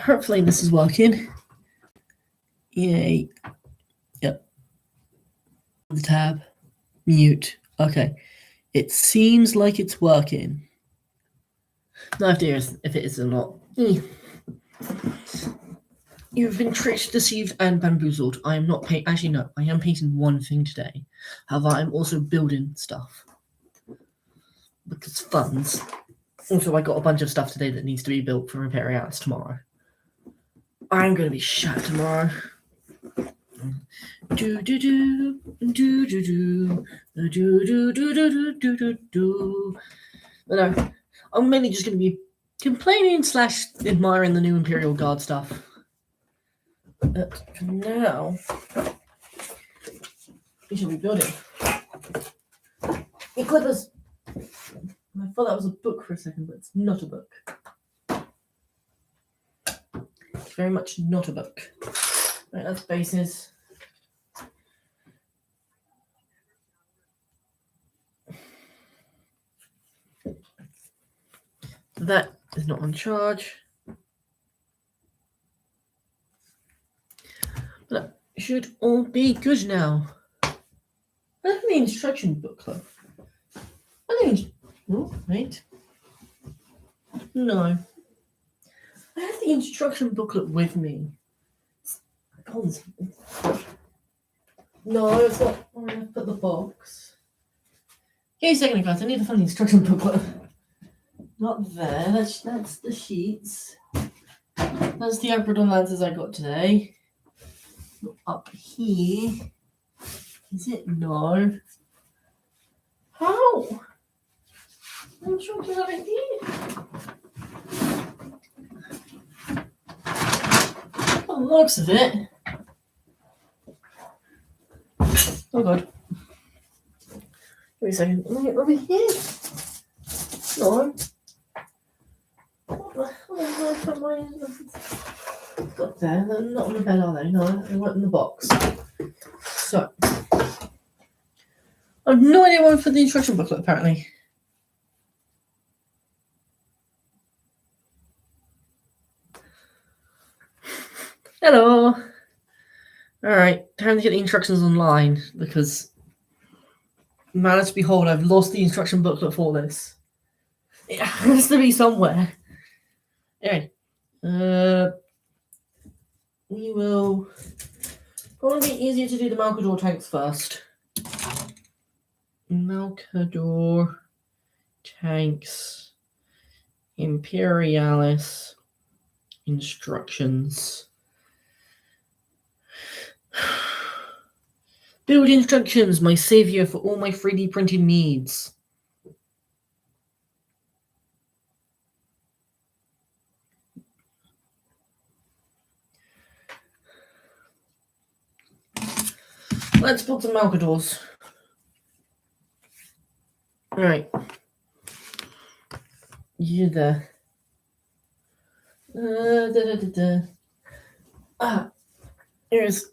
Hopefully this is working. Yay. Yep. The tab. Mute. Okay. It seems like it's working. No idea if it is or not. You've been tricked, deceived, and bamboozled. I am not painting. Actually, no. I am painting one thing today. However, I'm also building stuff. Because funds. Also, I got a bunch of stuff today that needs to be built for Alpharius tomorrow. I'm going to be shut tomorrow. Do do do do do do do do do do do do. But no, I'm mainly just going to be complaining / admiring the new Imperial Guard stuff. But for now, we shall be building. Hey, Clippers! I thought that was a book for a second, but it's not a book. It's very much not a book. Right, that's bases. That is not on charge. But it should all be good now. I have the instruction booklet. Oh, wait. No. I have the instruction booklet with me. No, it's not. I'm going to put the box. Give me a second, guys. I need to find the instruction booklet. Not there. That's the sheets. That's the Abradon Lancers I got today. Up here. Is it? No. How? I'm sure to have it here. By the looks of it. Oh god. Give me a second. Let me get over here. No. Got there. They're not on the bed, are they? No, they weren't in the box. So. I have no idea where I put the instruction booklet, apparently. Hello. Alright, time to get the instructions online, because managed to behold, I've lost the instruction booklet for this. It has to be somewhere. Anyway, we will probably be easier to do the Malcador tanks first. Malcador tanks, Imperialis instructions. Build instructions, my savior for all my 3D printing needs. Let's build some Malcadors. Alright. You there. Here's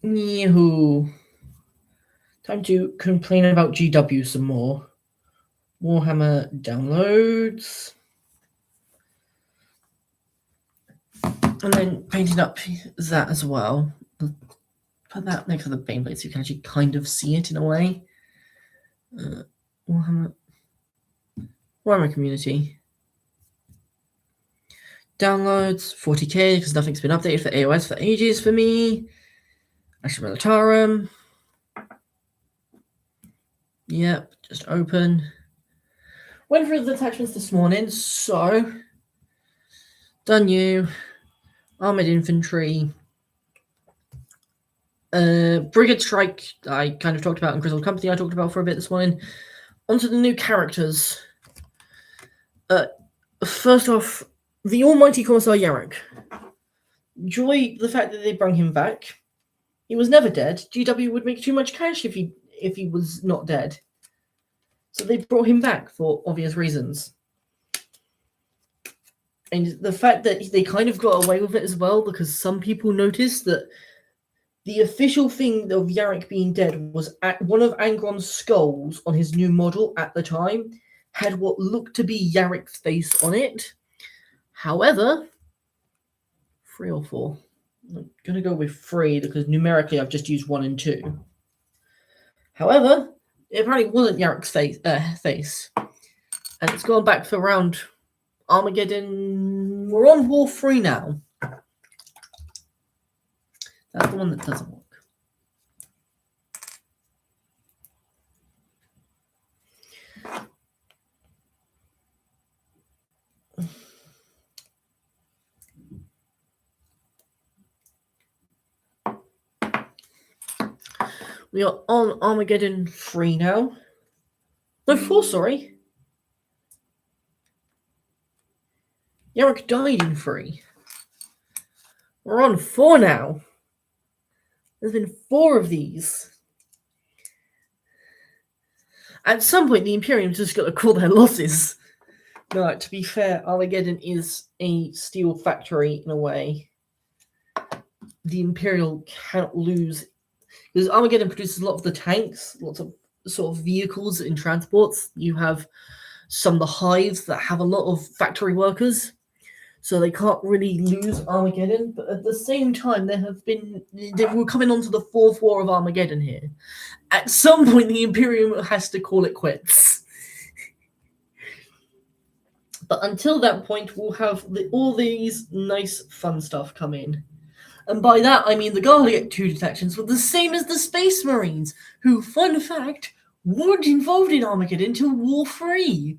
Yahoo. Time to complain about GW some more. Warhammer downloads. And then painting up that as well. Put that next to the Bane blade so you can actually kind of see it in a way. Warhammer community. Downloads, 40k, because nothing's been updated for AOS for ages for me. Astra Militarum. Yep, just open. Went through the attachments this morning, so done you. Armored infantry. Brigade Strike, I kind of talked about in Crystal Company, I talked about for a bit this morning. Onto the new characters. First off, the almighty Commissar Yarrick. Enjoy the fact that they brought him back. He was never dead. GW would make too much cash if he was not dead. So they brought him back for obvious reasons. And the fact that they kind of got away with it as well, because some people noticed that the official thing of Yarrick being dead was at one of Angron's skulls on his new model at the time had what looked to be Yarrick's face on it. However, 3 or 4. I'm going to go with 3 because numerically I've just used 1 and 2. However, it apparently wasn't Yarrick's face. And it's gone back for around Armageddon. We're on War 3 now. That's the one that doesn't work. We are on Armageddon 3 now. No, 4, sorry. Yarrick died in 3. We're on 4 now. There's been 4 of these. At some point, the Imperium's just got to call their losses. No, to be fair, Armageddon is a steel factory in a way. The Imperial can't lose. Because Armageddon produces a lot of the tanks, lots of sort of vehicles and transports. You have some of the hives that have a lot of factory workers. So they can't really lose Armageddon. But at the same time, we're coming on to the 4th war of Armageddon here. At some point, the Imperium has to call it quits. But until that point, we'll have all these nice fun stuff come in. And by that, I mean the Garlic 2 detections were the same as the Space Marines, who, fun fact, weren't involved in Armageddon until War 3.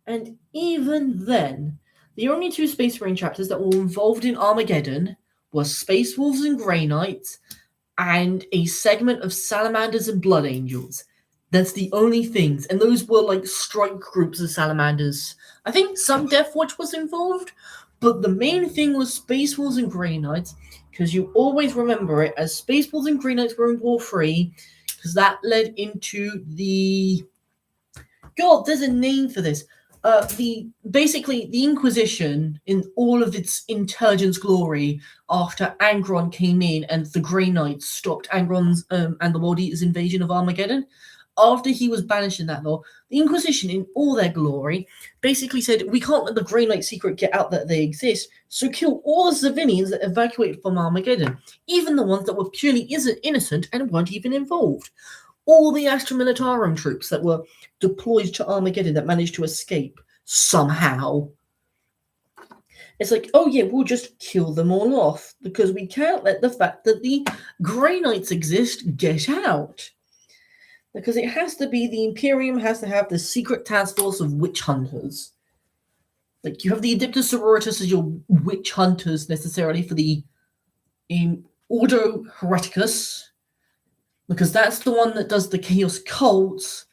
And even then, the only 2 Space Marine chapters that were involved in Armageddon were Space Wolves and Grey Knights, and a segment of Salamanders and Blood Angels. That's the only things. And those were like strike groups of Salamanders. I think some Death Watch was involved, but the main thing was Space Wolves and Grey Knights, because you always remember it as Space Wolves and Grey Knights were in War 3, because that led into the... God, there's a name for this. Basically the Inquisition in all of its intelligence glory after Angron came in and the Grey Knights stopped Angron's and the World Eaters' invasion of Armageddon. After he was banished in that law, the Inquisition in all their glory basically said, we can't let the Grey Knight secret get out that they exist, so kill all the civilians that evacuated from Armageddon, even the ones that were purely innocent and weren't even involved. All the Astra Militarum troops that were deployed to Armageddon that managed to escape somehow. It's like, oh yeah, we'll just kill them all off because we can't let the fact that the Grey Knights exist get out. Because it has to be, the Imperium has to have the secret task force of witch hunters. Like, you have the Adeptus Sororitas as your witch hunters necessarily for the Ordo Hereticus, because that's the one that does the Chaos cults.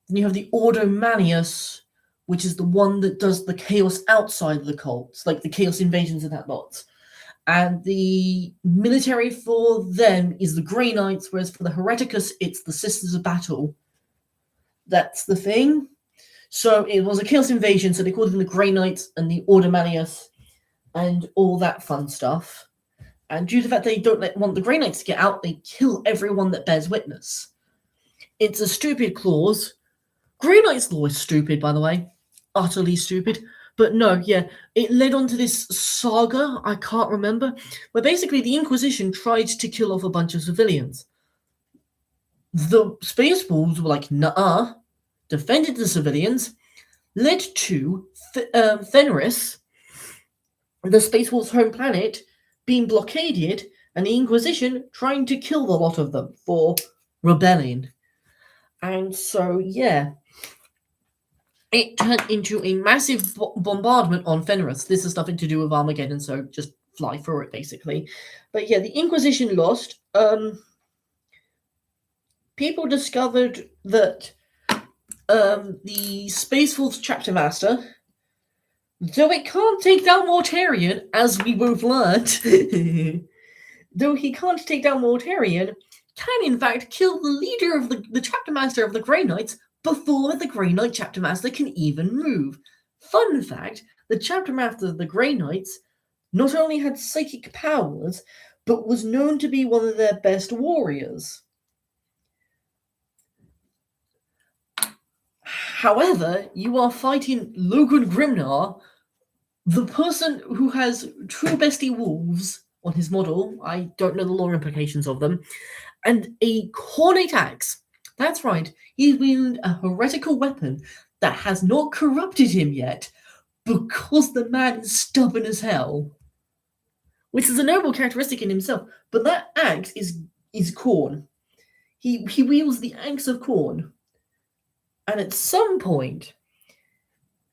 Then you have the Ordo Manius, which is the one that does the Chaos outside of the cults, like the Chaos invasions and that lot. And the military for them is the Grey Knights, whereas for the Hereticus, it's the Sisters of Battle. That's the thing. So it was a Chaos invasion, so they called them the Grey Knights and the Ordo Manius and all that fun stuff. And due to the fact they don't want the Grey Knights to get out, they kill everyone that bears witness. It's a stupid clause. Grey Knight's law is stupid, by the way. Utterly stupid. But no, yeah, it led on to this saga, I can't remember, where basically the Inquisition tried to kill off a bunch of civilians. The Space Wolves were like, nah, defended the civilians, led to Fenris, the Space Wolves' home planet, being blockaded, and the Inquisition trying to kill the lot of them for rebelling. And so, yeah, it turned into a massive bombardment on Fenris. This has nothing to do with Armageddon, so just fly through it, basically. But yeah, the Inquisition lost. People discovered that the Space Wolves Chapter Master, though it can't take down Mortarion, as we both learned, though he can't take down Mortarion, can in fact kill the leader of the Chapter Master of the Grey Knights before the Grey Knight Chapter Master can even move. Fun fact, the Chapter Master of the Grey Knights not only had psychic powers, but was known to be one of their best warriors. However, you are fighting Logan Grimnar, the person who has true bestie wolves on his model. I don't know the lore implications of them. And a cornate axe. That's right, he's wielding a heretical weapon that has not corrupted him yet because the man is stubborn as hell. Which is a noble characteristic in himself. But that axe is corn. He wields the axe of corn. And at some point,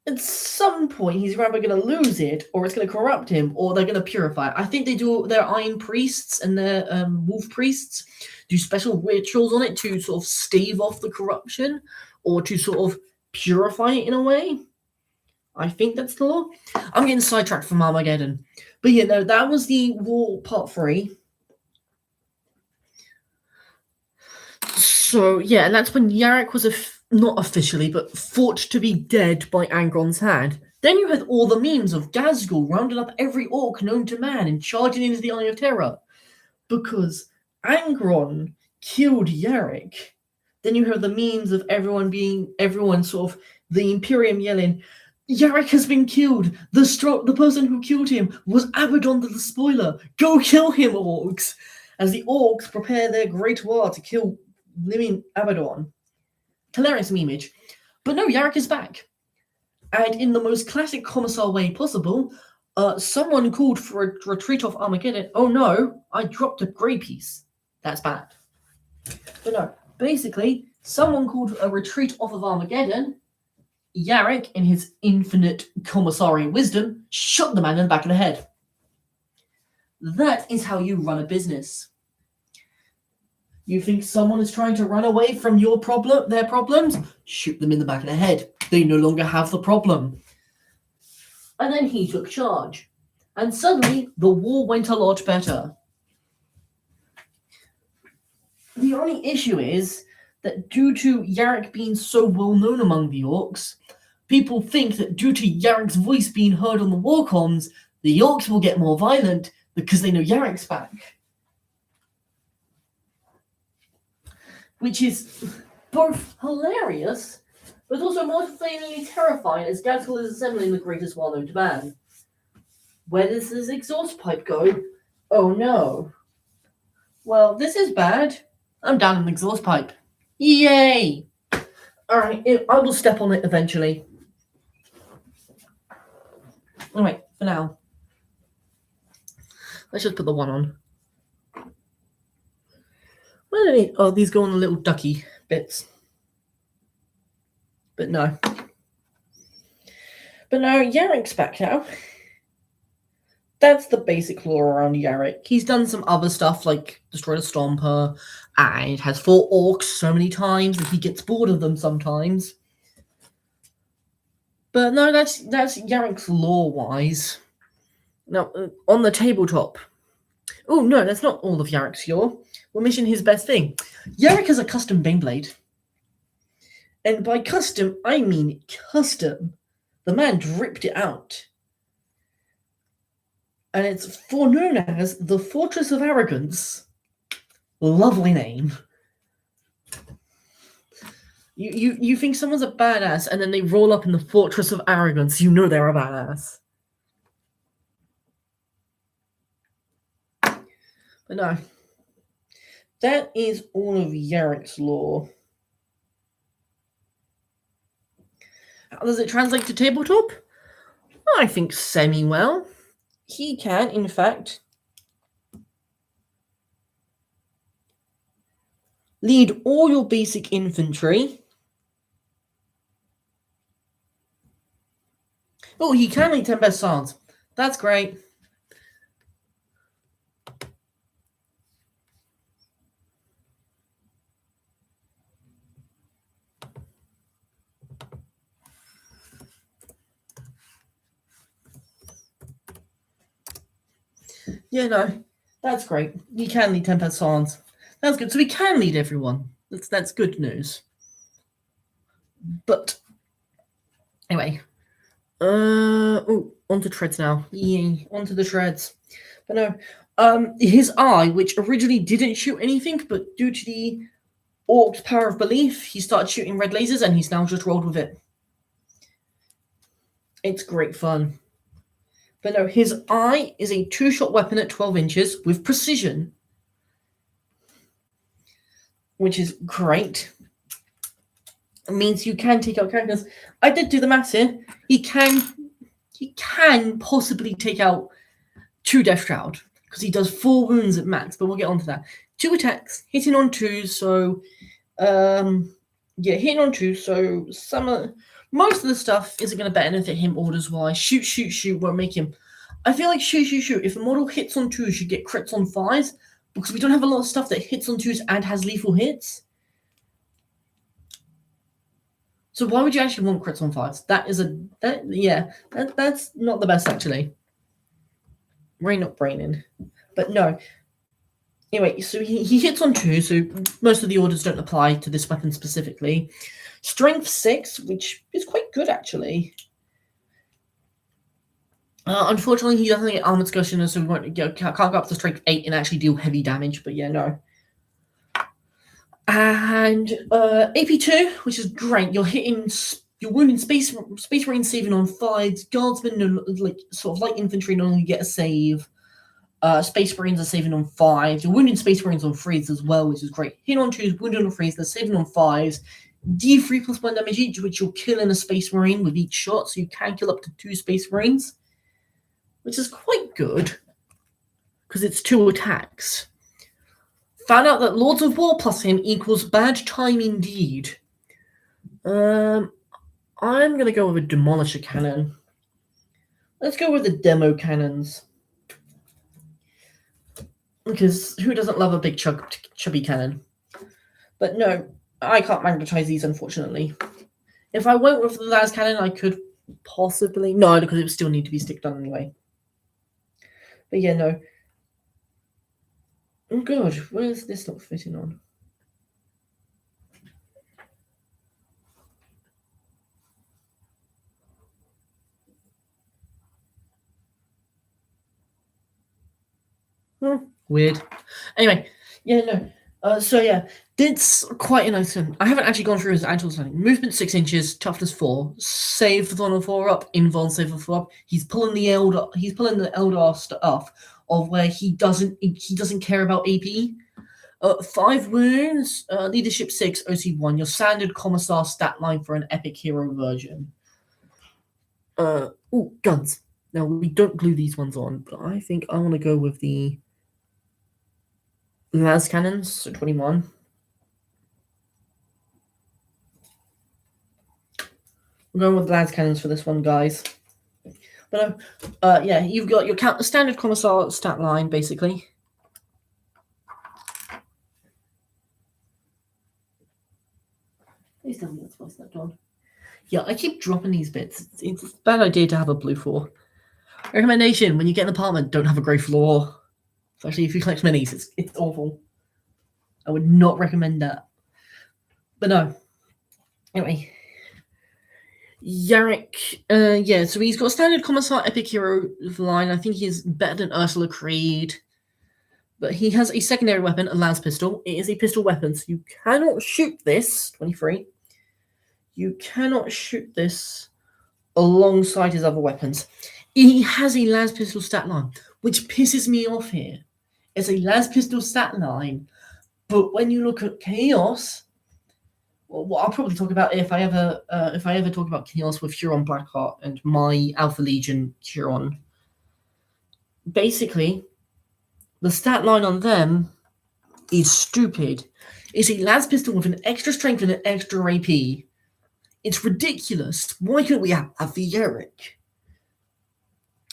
he's either going to lose it, or it's going to corrupt him, or they're going to purify it. I think they do. Their iron priests and their wolf priests do special rituals on it to sort of stave off the corruption, or to sort of purify it in a way. I think that's the law. I'm getting sidetracked from Armageddon, but yeah, no, that was the war part 3. So yeah, and that's when Yarrick was not officially, but thought to be dead by Angron's hand. Then you had all the memes of Gazgul rounding up every orc known to man and charging into the Eye of Terror. Because Angron killed Yarrick. Then you have the memes of everyone sort of, the Imperium yelling, Yarrick has been killed! The person who killed him was Abaddon the Spoiler! Go kill him, orcs! As the orcs prepare their great war to kill living Abaddon. Hilarious memeage. But no, Yarrick is back. And in the most classic Commissar way possible, someone called for a retreat off Armageddon. Oh no, I dropped a grey piece. That's bad. But no, basically, someone called a retreat off of Armageddon. Yarrick, in his infinite commissarian wisdom, shot the man in the back of the head. That is how you run a business. You think someone is trying to run away from their problems? Shoot them in the back of the head. They no longer have the problem. And then he took charge. And suddenly, the war went a lot better. The only issue is that due to Yarrick being so well known among the orcs, people think that due to Yarrick's voice being heard on the war comms, the orcs will get more violent because they know Yarrick's back. Which is both hilarious, but also mortifyingly terrifying as Gazgul is assembling the greatest war known to man. Where does this exhaust pipe go? Oh no. Well, this is bad. I'm down an exhaust pipe. Yay! Alright, I will step on it eventually. Alright, for now. Let's just put the one on. Oh, these go on the little ducky bits. But no. Yarrick's back now. That's the basic lore around Yarrick. He's done some other stuff like destroyed a Stomper and has fought orcs so many times that he gets bored of them sometimes. But no, that's Yarrick's lore-wise. Now, on the tabletop. Oh, no, that's not all of Yarrick's lore. We're missing his best thing. Yarrick has a custom Baneblade. And by custom, I mean custom. The man dripped it out. And it's known as the Fortress of Arrogance. Lovely name. You think someone's a badass, and then they roll up in the Fortress of Arrogance. You know they're a badass. But no. That is all of Yarrick's lore. How does it translate to tabletop? I think semi-well. He can, in fact, lead all your basic infantry. Oh, he can lead 10 best swords. That's great. Yeah, no, that's great. He can lead 10 best swords. That's good. So he can lead everyone. That's good news. But anyway, onto treads now. Yay, onto the shreds. But no, His eye, which originally didn't shoot anything, but due to the orc's power of belief, he started shooting red lasers, and he's now just rolled with it. It's great fun. But no, his eye is a 2-shot weapon at 12 inches with precision, which is great. It means you can take out characters. I did do the maths here. He can possibly take out 2 Death Shroud, because he does 4 wounds at max, but we'll get onto that. 2 attacks, hitting on 2, so hitting on 2, so most of the stuff isn't going to benefit him orders-wise. Shoot won't make him. I feel like shoot. If a model hits on 2s, you get crits on 5s, because we don't have a lot of stuff that hits on 2s and has lethal hits. So why would you actually want crits on 5s? That's not the best, actually. Not braining. But no. Anyway, so he hits on 2, so most of the orders don't apply to this weapon specifically. Strength 6, which is quite good, actually. Unfortunately, he doesn't get armored discussion, so we can't go up to strength 8 and actually deal heavy damage, but yeah, no. And AP2, which is great. You're wounding Space Marine saving on 5s, Guardsmen, sort of light infantry normally get a save. Space Marines are saving on 5s. You're wounding Space Marines on 3s as well, which is great. Hit on 2s, wounding on 3s, they're saving on 5s. D3 plus 1 damage each, which you're killing a Space Marine with each shot, so you can kill up to 2 Space Marines, which is quite good, because it's 2 attacks. Found out that Lords of War plus him equals bad time indeed. I'm going to go with a Demolisher Cannon. Let's go with the Demo Cannons. Because who doesn't love a big chubby cannon? But no, I can't magnetize these, unfortunately. If I went with the Las Cannon, I could possibly... No, because it would still need to be stick done anyway. But yeah, no. Oh, good. Where's this not fitting on? Weird. Anyway, yeah, no. So yeah, it's quite a nice one. I haven't actually gone through his actual setting. Movement 6 inches, toughness 4, save for the 4 up, invuln save for 4 up. He's pulling the Eldar stuff of where he doesn't care about AP. 5 wounds, leadership 6, OC 1. Your standard commissar stat line for an epic hero version. Guns. Now we don't glue these ones on, but I think I want to go with the Las Cannons, so 21. I'm going with Las Cannons for this one, guys. But yeah, you've got your standard commissar stat line, basically. Please tell me that's what's that done. Yeah, I keep dropping these bits. It's a bad idea to have a blue floor. Recommendation: when you get an apartment, don't have a grey floor. Especially if you collect minis, it's awful. I would not recommend that. But no. Anyway. Yarrick, yeah, so he's got a standard commissar epic hero line. I think he's better than Ursula Creed. But he has a secondary weapon, a las pistol. It is a pistol weapon, so you cannot shoot this, 23. You cannot shoot this alongside his other weapons. He has a las pistol stat line, which pisses me off here. It's a las pistol stat line, but when you look at Chaos, well, I'll probably talk about it if I ever talk about Chaos with Huron Blackheart and my Alpha Legion Huron. Basically, the stat line on them is stupid. It's a las pistol with an extra strength and an extra AP. It's ridiculous. Why couldn't we have the Yarrick?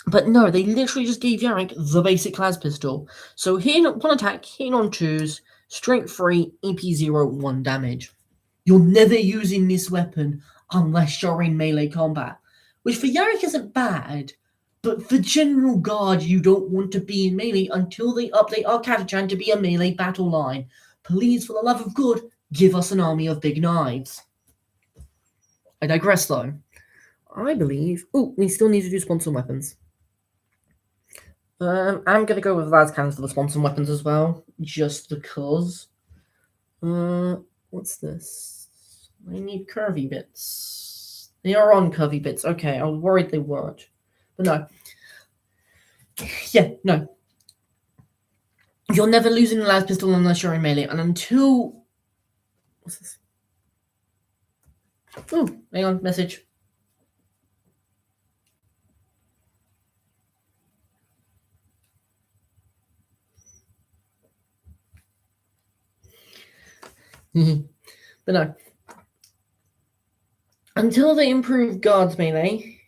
But no, they literally just gave Yarrick the basic las pistol. So hitting one attack, hitting on 2s, strength 3, AP 0, 1 damage. You're never using this weapon unless you're in melee combat, which for Yarrick isn't bad, but for General Guard, you don't want to be in melee until they update our Catachan to be a melee battle line. Please, for the love of God, give us an army of big knives. I digress, though. I believe... Oh, we still need to do sponsor weapons. I'm going to go with las cannons for the sponson weapons as well, just because. What's this? I need curvy bits. They are on curvy bits. Okay, I was worried they weren't. But no. Yeah, no. You're never losing the las pistol unless you're in melee, and until... What's this? Oh, hang on, message. But no. Until they improve guards melee,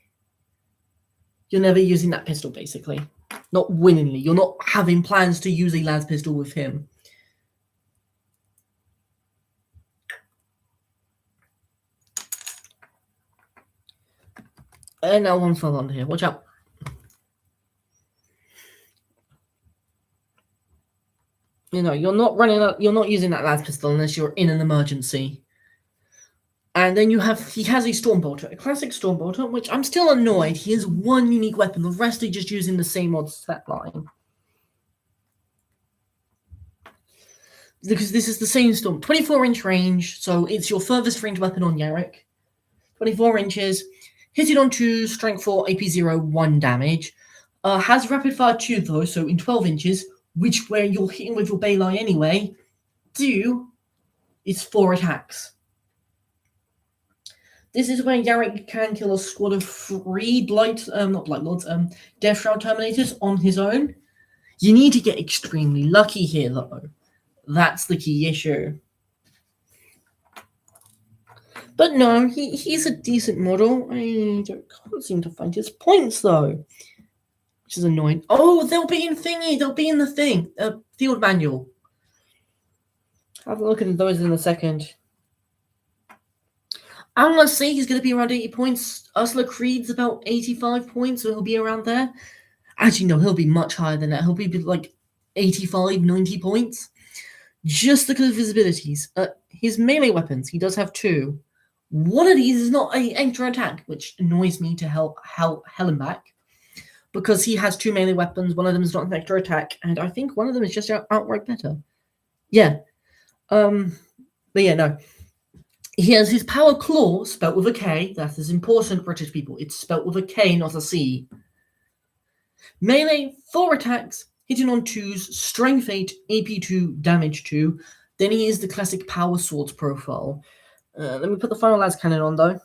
you're never using that pistol, basically. Not willingly. You're not having plans to use a las pistol with him. And now one fell on here. Watch out. You know, you're not using that las pistol unless you're in an emergency. And then he has a Stormbolter, a classic Stormbolter, which I'm still annoyed. He has one unique weapon. The rest are just using the same odd set line. Because this is the same Storm. 24-inch range, so it's your furthest range weapon on Yarrick. 24 inches. Hitting on 2, strength 4, AP 0, 1 damage. Has rapid fire 2 though, so in 12 inches, which where you're hitting with your Baylai anyway, is 4 attacks. This is where Yarrick can kill a squad of 3 Death Shroud Terminators on his own. You need to get extremely lucky here, though. That's the key issue. But no, he's a decent model. I can't seem to find his points, though. Which is annoying. Oh, they'll be in thingy. They'll be in the thing. Field manual. Have a look at those in a second. I'm going to say he's going to be around 80 points. Ursula Creed's about 85 points, so he'll be around there. Actually, no, he'll be much higher than that. He'll be like 85, 90 points. Just look at his abilities. His melee weapons, he does have 2. One of these is not an extra attack, which annoys me to hell him back. Because he has 2 melee weapons, one of them is not an extra attack, and I think one of them is just outright better. Yeah. But yeah, no. He has his Power Claw, spelt with a K. That is important, British people. It's spelt with a K, not a C. Melee, 4 attacks, hitting on 2s, strength 8, AP 2, damage 2. Then he is the classic Power Swords profile. Let me put the final las cannon on, though.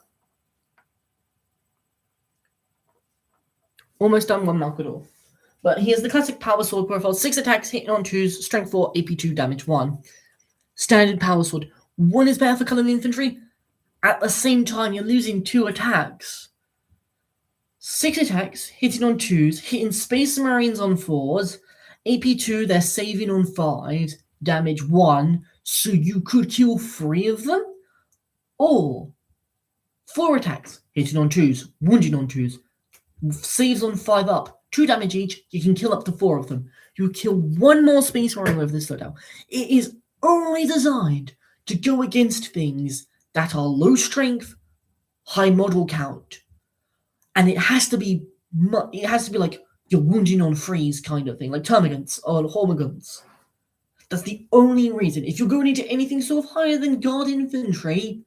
Almost done, 1 mark at all. But he has the classic Power Sword profile. 6 attacks, hitting on 2s, strength 4, AP 2, damage 1. Standard Power Sword. 1 is better for colored infantry. At the same time, you're losing 2 attacks. 6 attacks, hitting on 2s, hitting Space Marines on 4s. AP 2, they're saving on 5s. Damage 1. So you could kill 3 of them. Or 4 attacks, hitting on 2s, wounding on 2s. Saves on 5 up. 2 damage each. You can kill up to 4 of them. You kill 1 more Space Marine with this slowdown. It is only designed to go against things that are low strength, high model count, and it has to be like you're wounding on freeze kind of thing, like termagants or hormagants. That's the only reason. If you're going into anything sort of higher than guard infantry,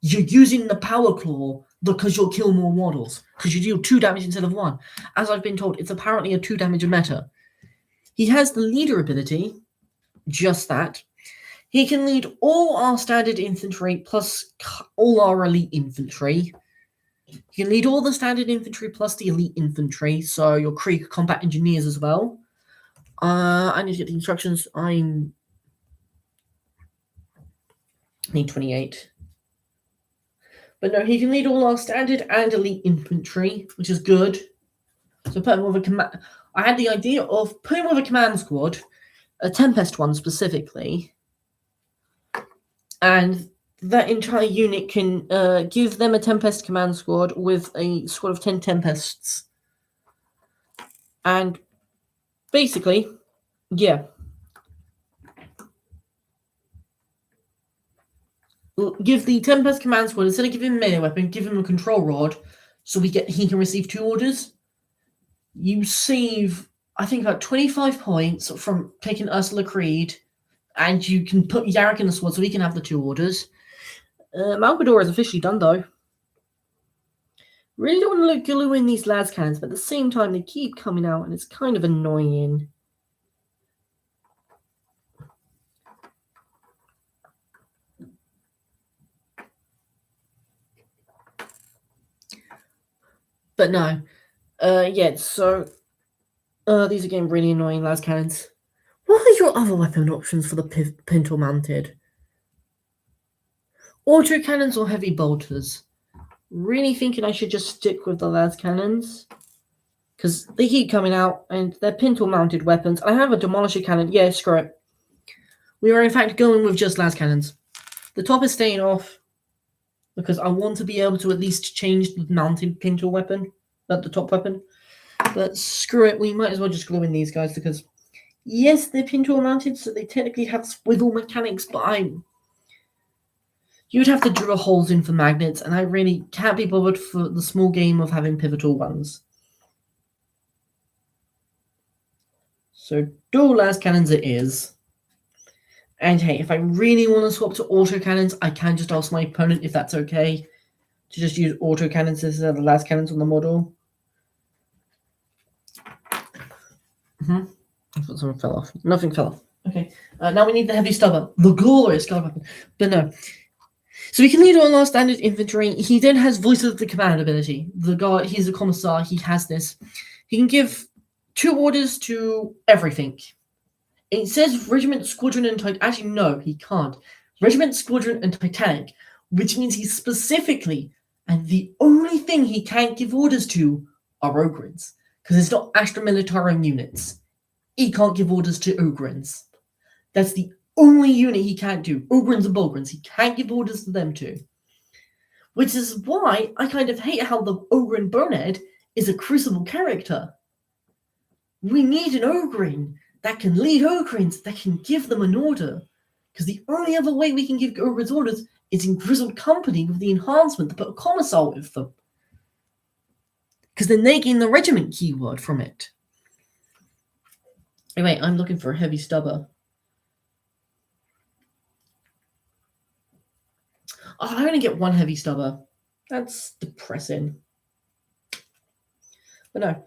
you're using the Power Claw because you'll kill more models, because you deal 2 damage instead of 1. As I've been told, it's apparently a 2 damage meta. He has the leader ability, just that. He can lead all our standard infantry plus all our elite infantry. He can lead all the standard infantry plus the elite infantry, so your Krieg combat engineers as well. I need to get the instructions. I need 28. But no, he can lead all our standard and elite infantry, which is good. So put him with a command. I had the idea of putting him with a command squad, a Tempest one specifically. And that entire unit can give them a Tempest command squad with a squad of 10 Tempests. And basically, yeah. Give the Tempest command squad, instead of giving him a melee weapon, give him a control rod so he can receive 2 orders. You save, I think, about 25 points from taking Ursula Creed, and you can put Yarrick in the squad so he can have the 2 orders. Malgador is officially done, though. Really don't want to look glue in these las cannons, but at the same time, they keep coming out, and it's kind of annoying. But no. Yeah, so these are getting really annoying, las cannons. What are your other weapon options for the pintle mounted? Auto cannons or heavy bolters? Really thinking I should just stick with the las cannons, because they keep coming out and they're pintle mounted weapons. I have a demolisher cannon. Yeah, screw it. We are in fact going with just las cannons. The top is staying off because I want to be able to at least change the mounted pintle weapon, not the top weapon. But screw it, we might as well just glue in these guys because, yes, they're pintle mounted, so they technically have swivel mechanics, but you'd have to drill holes in for magnets, and I really can't be bothered for the small game of having pivotal ones. So dual las cannons it is. And hey, if I really want to swap to auto cannons, I can just ask my opponent if that's okay to just use auto cannons instead of the las cannons on the model. I thought something fell off. Nothing fell off. Okay. Now we need the heavy stubber, the glorious guard weapon. But no. So we can lead on our standard infantry. He then has voice of the command ability. The guard, he's a commissar. He has this. He can give 2 orders to everything. It says regiment, squadron, and Titanic. Actually, no, he can't. Regiment, squadron, and Titanic, which means he specifically, and the only thing he can't give orders to are Ogrins, because it's not Astra Militarum units. He can't give orders to Ogrins. That's the only unit he can't do. Ogrins and Bulgrins. He can't give orders to them too. Which is why I kind of hate how the Ogrin Bonehead is a crucible character. We need an Ogrin that can lead Ogrins, that can give them an order. Because the only other way we can give Ogrins orders is in Grizzled Company with the enhancement to put a commissar with them. Because then they gain the regiment keyword from it. Anyway, I'm looking for a heavy stubber. Oh, I only get 1 heavy stubber. That's depressing. But no.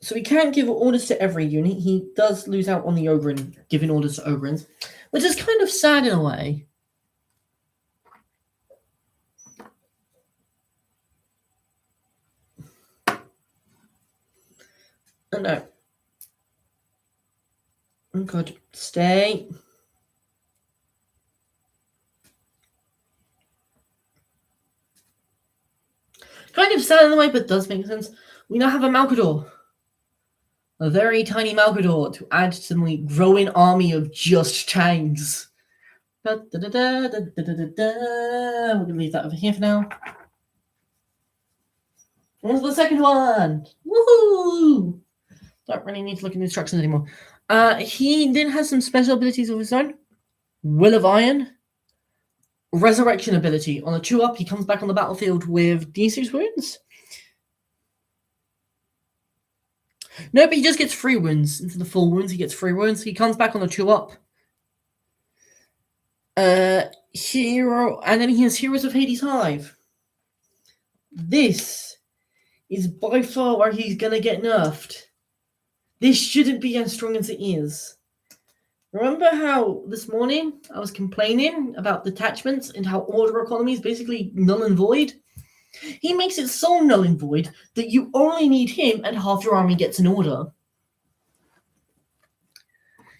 So he can't give orders to every unit. He does lose out on the Ogrin, giving orders to Ogrins, which is kind of sad in a way. Oh no. Oh god, stay. Kind of sad in a way, but does make sense. We now have a Malgador. A very tiny Malgador to add to the growing army of just chains. We're going to leave that over here for now. Where's the second one? Woohoo! Don't really need to look at the instructions anymore. He then has some special abilities of his own. Will of Iron. Resurrection ability. On a 2-up, he comes back on the battlefield with D6 wounds. No, but he just gets 3 wounds. Into the full wounds, he gets 3 wounds. He comes back on a 2-up. Hero, and then he has Heroes of Hades Hive. This is by far where he's going to get nerfed. This shouldn't be as strong as it is. Remember how this morning I was complaining about detachments and how order economy is basically null and void? He makes it so null and void that you only need him and half your army gets an order.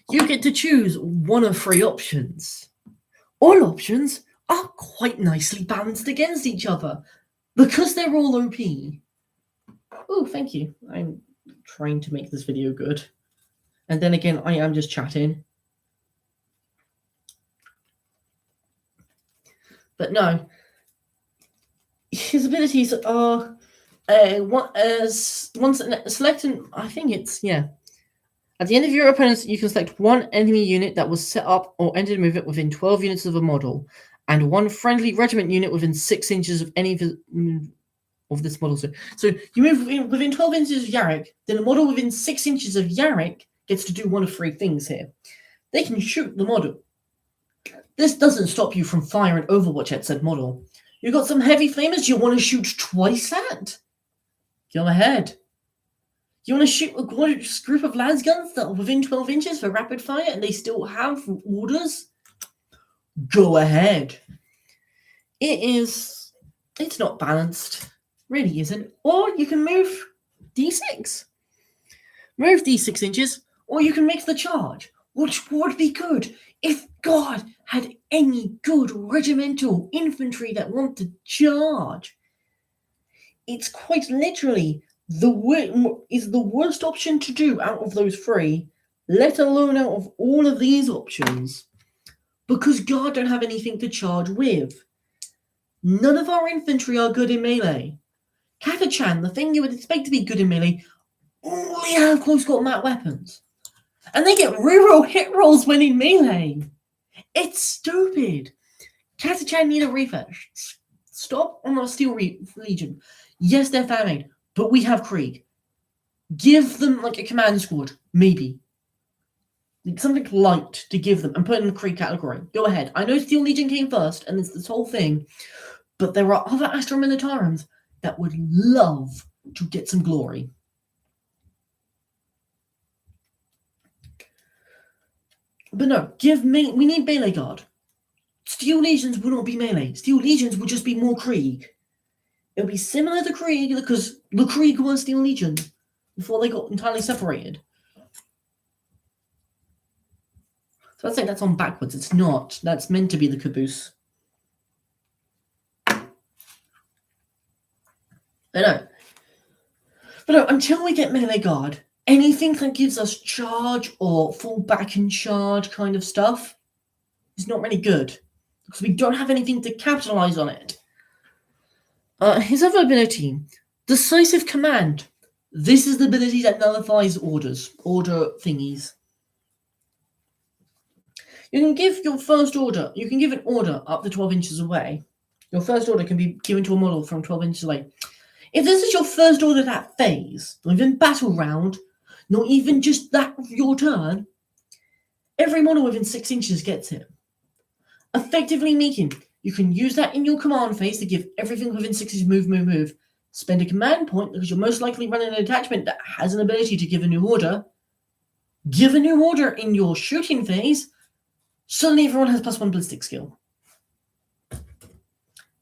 You get to choose one of 3 options. All options are quite nicely balanced against each other because they're all OP. Oh, thank you. I'm trying to make this video good. And then again, I am just chatting. But no. His abilities are once selecting, I think it's, yeah. At the end of your opponent's, you can select 1 enemy unit that was set up or ended movement within 12 units of a model, and 1 friendly regiment unit within 6 inches of any of this model. So you move within 12 inches of Yarrick, then a model within 6 inches of Yarrick gets to do one of three things here. They can shoot the model. This doesn't stop you from firing Overwatch at said model. You got some heavy flamers you want to shoot twice at? Go ahead. You want to shoot a group of lasguns that are within 12 inches for rapid fire and they still have orders? Go ahead. It's not balanced. Really isn't. Or you can move D6. Move D6 inches, or you can make the charge, which would be good if God had any good regimental infantry that want to charge. It's quite literally the worst option to do out of those three, let alone out of all of these options, because God don't have anything to charge with. None of our infantry are good in melee. Katachan, the thing you would expect to be good in melee, only have close combat weapons. And they get reroll hit rolls when in melee. It's stupid. Katachan need a refresh. Stop on our Steel Legion. Yes, they're fan-made, but we have Krieg. Give them like a command squad, maybe. Something light to give them and put in the Krieg category. Go ahead. I know Steel Legion came first and it's this whole thing, but there are other Astra Militarums that would love to get some glory. But no, we need melee guard. Steel Legions will not be melee. Steel Legions will just be more Krieg. It'll be similar to Krieg because the Krieg was Steel Legion before they got entirely separated. So I'd say that's on backwards. It's not. That's meant to be the caboose. But no, until we get melee guard, anything that gives us charge or fall back and charge kind of stuff is not really good because we don't have anything to capitalize on it. His other ability, Decisive Command. This is the ability that nullifies order thingies. You can give your first order, you can give an order up to 12 inches away. Your first order can be given to a model from 12 inches away. If this is your first order that phase, not even battle round, not even just that of your turn, every model within 6 inches gets it. Effectively making, you can use that in your command phase to give everything within 6 inches move. Spend a command point because you're most likely running an attachment that has an ability to give a new order. Give a new order in your shooting phase. Suddenly everyone has +1 ballistic skill.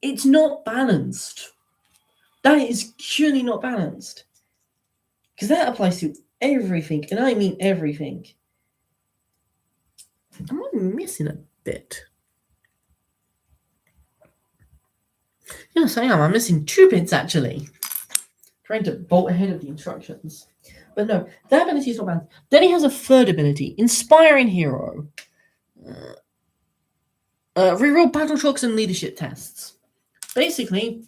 It's not balanced. That is purely not balanced. Because that applies to everything, and I mean everything. Am I missing a bit? Yes, I am. I'm missing 2 bits, actually. Trying to bolt ahead of the instructions. But no, that ability is not balanced. Then he has a third ability, Inspiring Hero. Reroll battle shocks and leadership tests. Basically,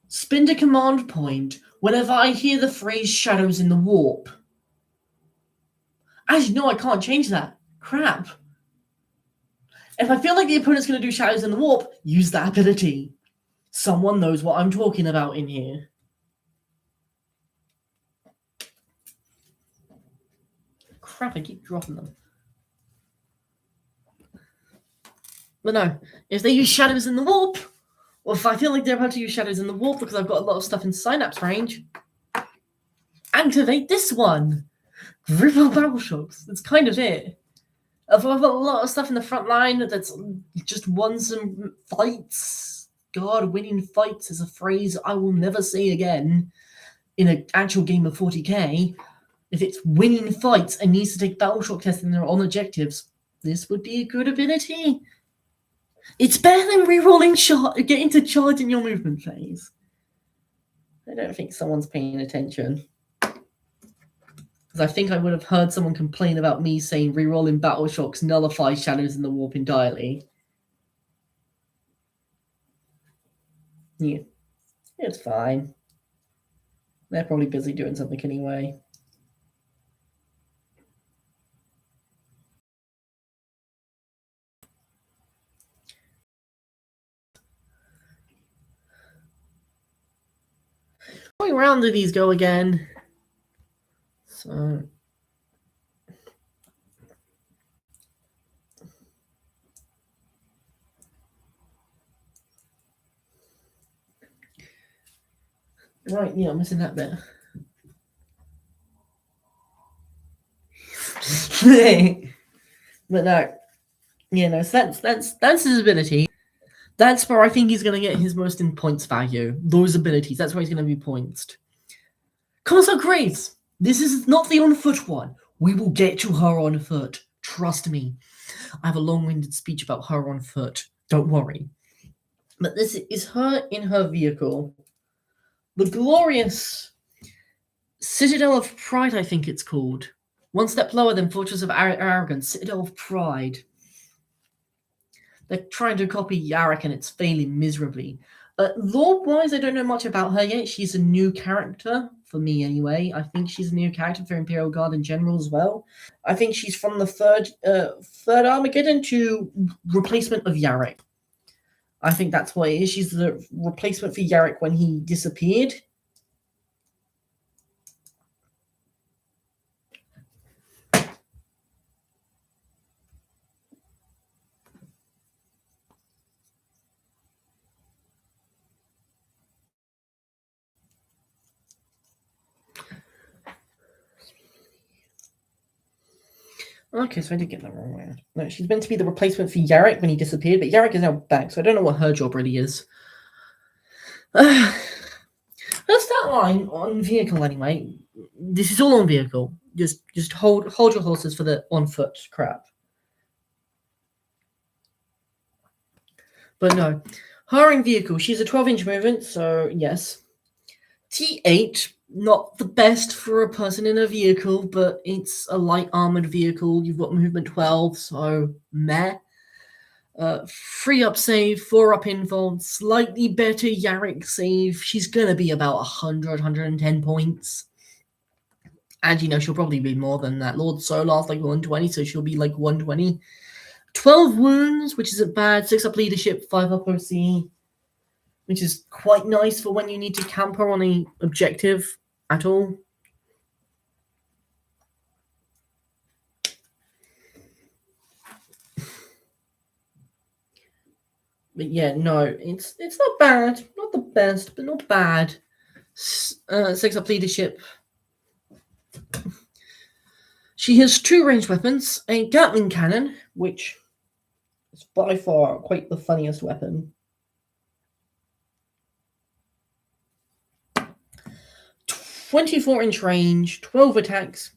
spend a command point whenever I hear the phrase shadows in the warp. Actually, no, I can't change that. Crap. If I feel like the opponent's going to do shadows in the warp, use that ability. Someone knows what I'm talking about in here. Crap, I keep dropping them. But no, if they use shadows in the warp, or if I feel like they're about to use shadows in the warp because I've got a lot of stuff in synapse range, activate this one. Reroll battle shocks. That's kind of it. If I've got a lot of stuff in the front line that's just won some fights. God, winning fights is a phrase I will never say again in an actual game of 40k. If it's winning fights and needs to take battle shock tests and they're on objectives, this would be a good ability. It's better than rerolling getting to charge in your movement phase. I don't think someone's paying attention. Because I think I would have heard someone complain about me saying rerolling battle shocks nullifies shadows in the warp entirely. Yeah, it's fine. They're probably busy doing something anyway. How many round do these go again? So. Right, yeah, I'm missing that bit. But no. Yeah, no, so that's his ability. That's where I think he's gonna get his most in points value. Those abilities, that's where he's gonna be points. Console Grace! This is not the on foot one. We will get to her on foot. Trust me. I have a long-winded speech about her on foot. Don't worry. But this is her in her vehicle. The glorious Citadel of Pride, I think it's called. One step lower than Fortress of Arrogance, Citadel of Pride. They're trying to copy Yarrick and it's failing miserably. Lore-wise, I don't know much about her yet. She's a new character, for me anyway. I think she's a new character for Imperial Guard in general as well. I think she's from the third Armageddon to replacement of Yarrick. I think that's what it is. She's the replacement for Yarrick when he disappeared. Okay, so I did get that wrong way. No, she's meant to be the replacement for Yarrick when he disappeared, but Yarrick is now back, so I don't know what her job really is. That's that line on vehicle anyway. This is all on vehicle. Just hold your horses for the on foot crap. But no, her in vehicle. She's a 12-inch movement, so yes. T8, not the best for a person in a vehicle, but it's a light armored vehicle. You've got movement 12, so meh. 3 up save, 4 up info, slightly better Yarrick save. She's gonna be about 110 points. And she'll probably be more than that. Lord Solar's like 120, so she'll be like 120. 12 wounds, which isn't bad. 6 up leadership, 5 up OC, which is quite nice for when you need to camp her on a objective at all. But yeah, no, it's not bad. Not the best, but not bad. 6 up leadership. She has 2 ranged weapons, a Gatling cannon, which is by far quite the funniest weapon. 24-inch range, 12 attacks.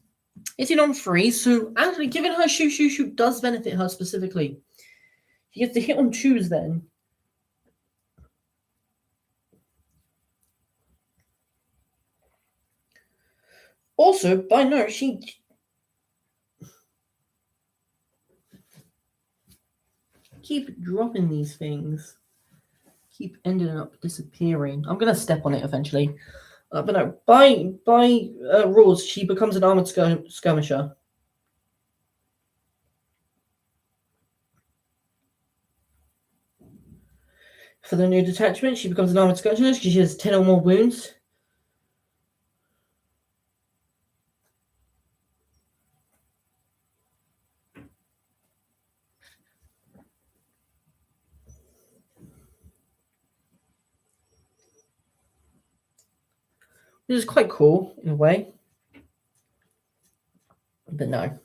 It's on 3, so actually giving her shoot does benefit her specifically. She gets to hit on 2s then. Also, by note, she keep dropping these things. Keep ending up disappearing. I'm gonna step on it eventually. But no, by rules, she becomes an armored skirmisher. For the new detachment, she becomes an armored skirmisher. She has 10 or more wounds. Which is quite cool in a way. But no.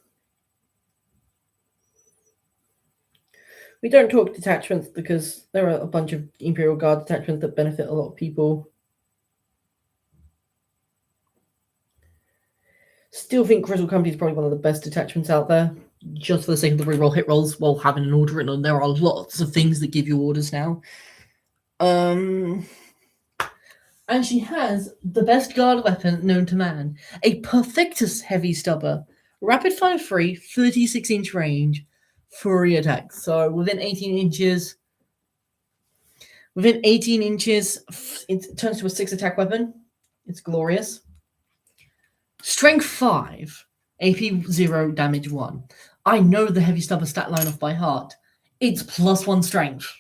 We don't talk detachments because there are a bunch of Imperial Guard detachments that benefit a lot of people. Still think Crystal Company is probably one of the best detachments out there. Just for the sake of the reroll hit rolls, while having an order written on, there are lots of things that give you orders now. And she has the best guard weapon known to man, a Perfectus heavy stubber, rapid fire free, 36-inch range, fury attack. So within 18 inches, it turns to a 6 attack weapon. It's glorious. Strength 5, AP 0, damage 1. I know the heavy stubber stat line off by heart. It's +1 strength.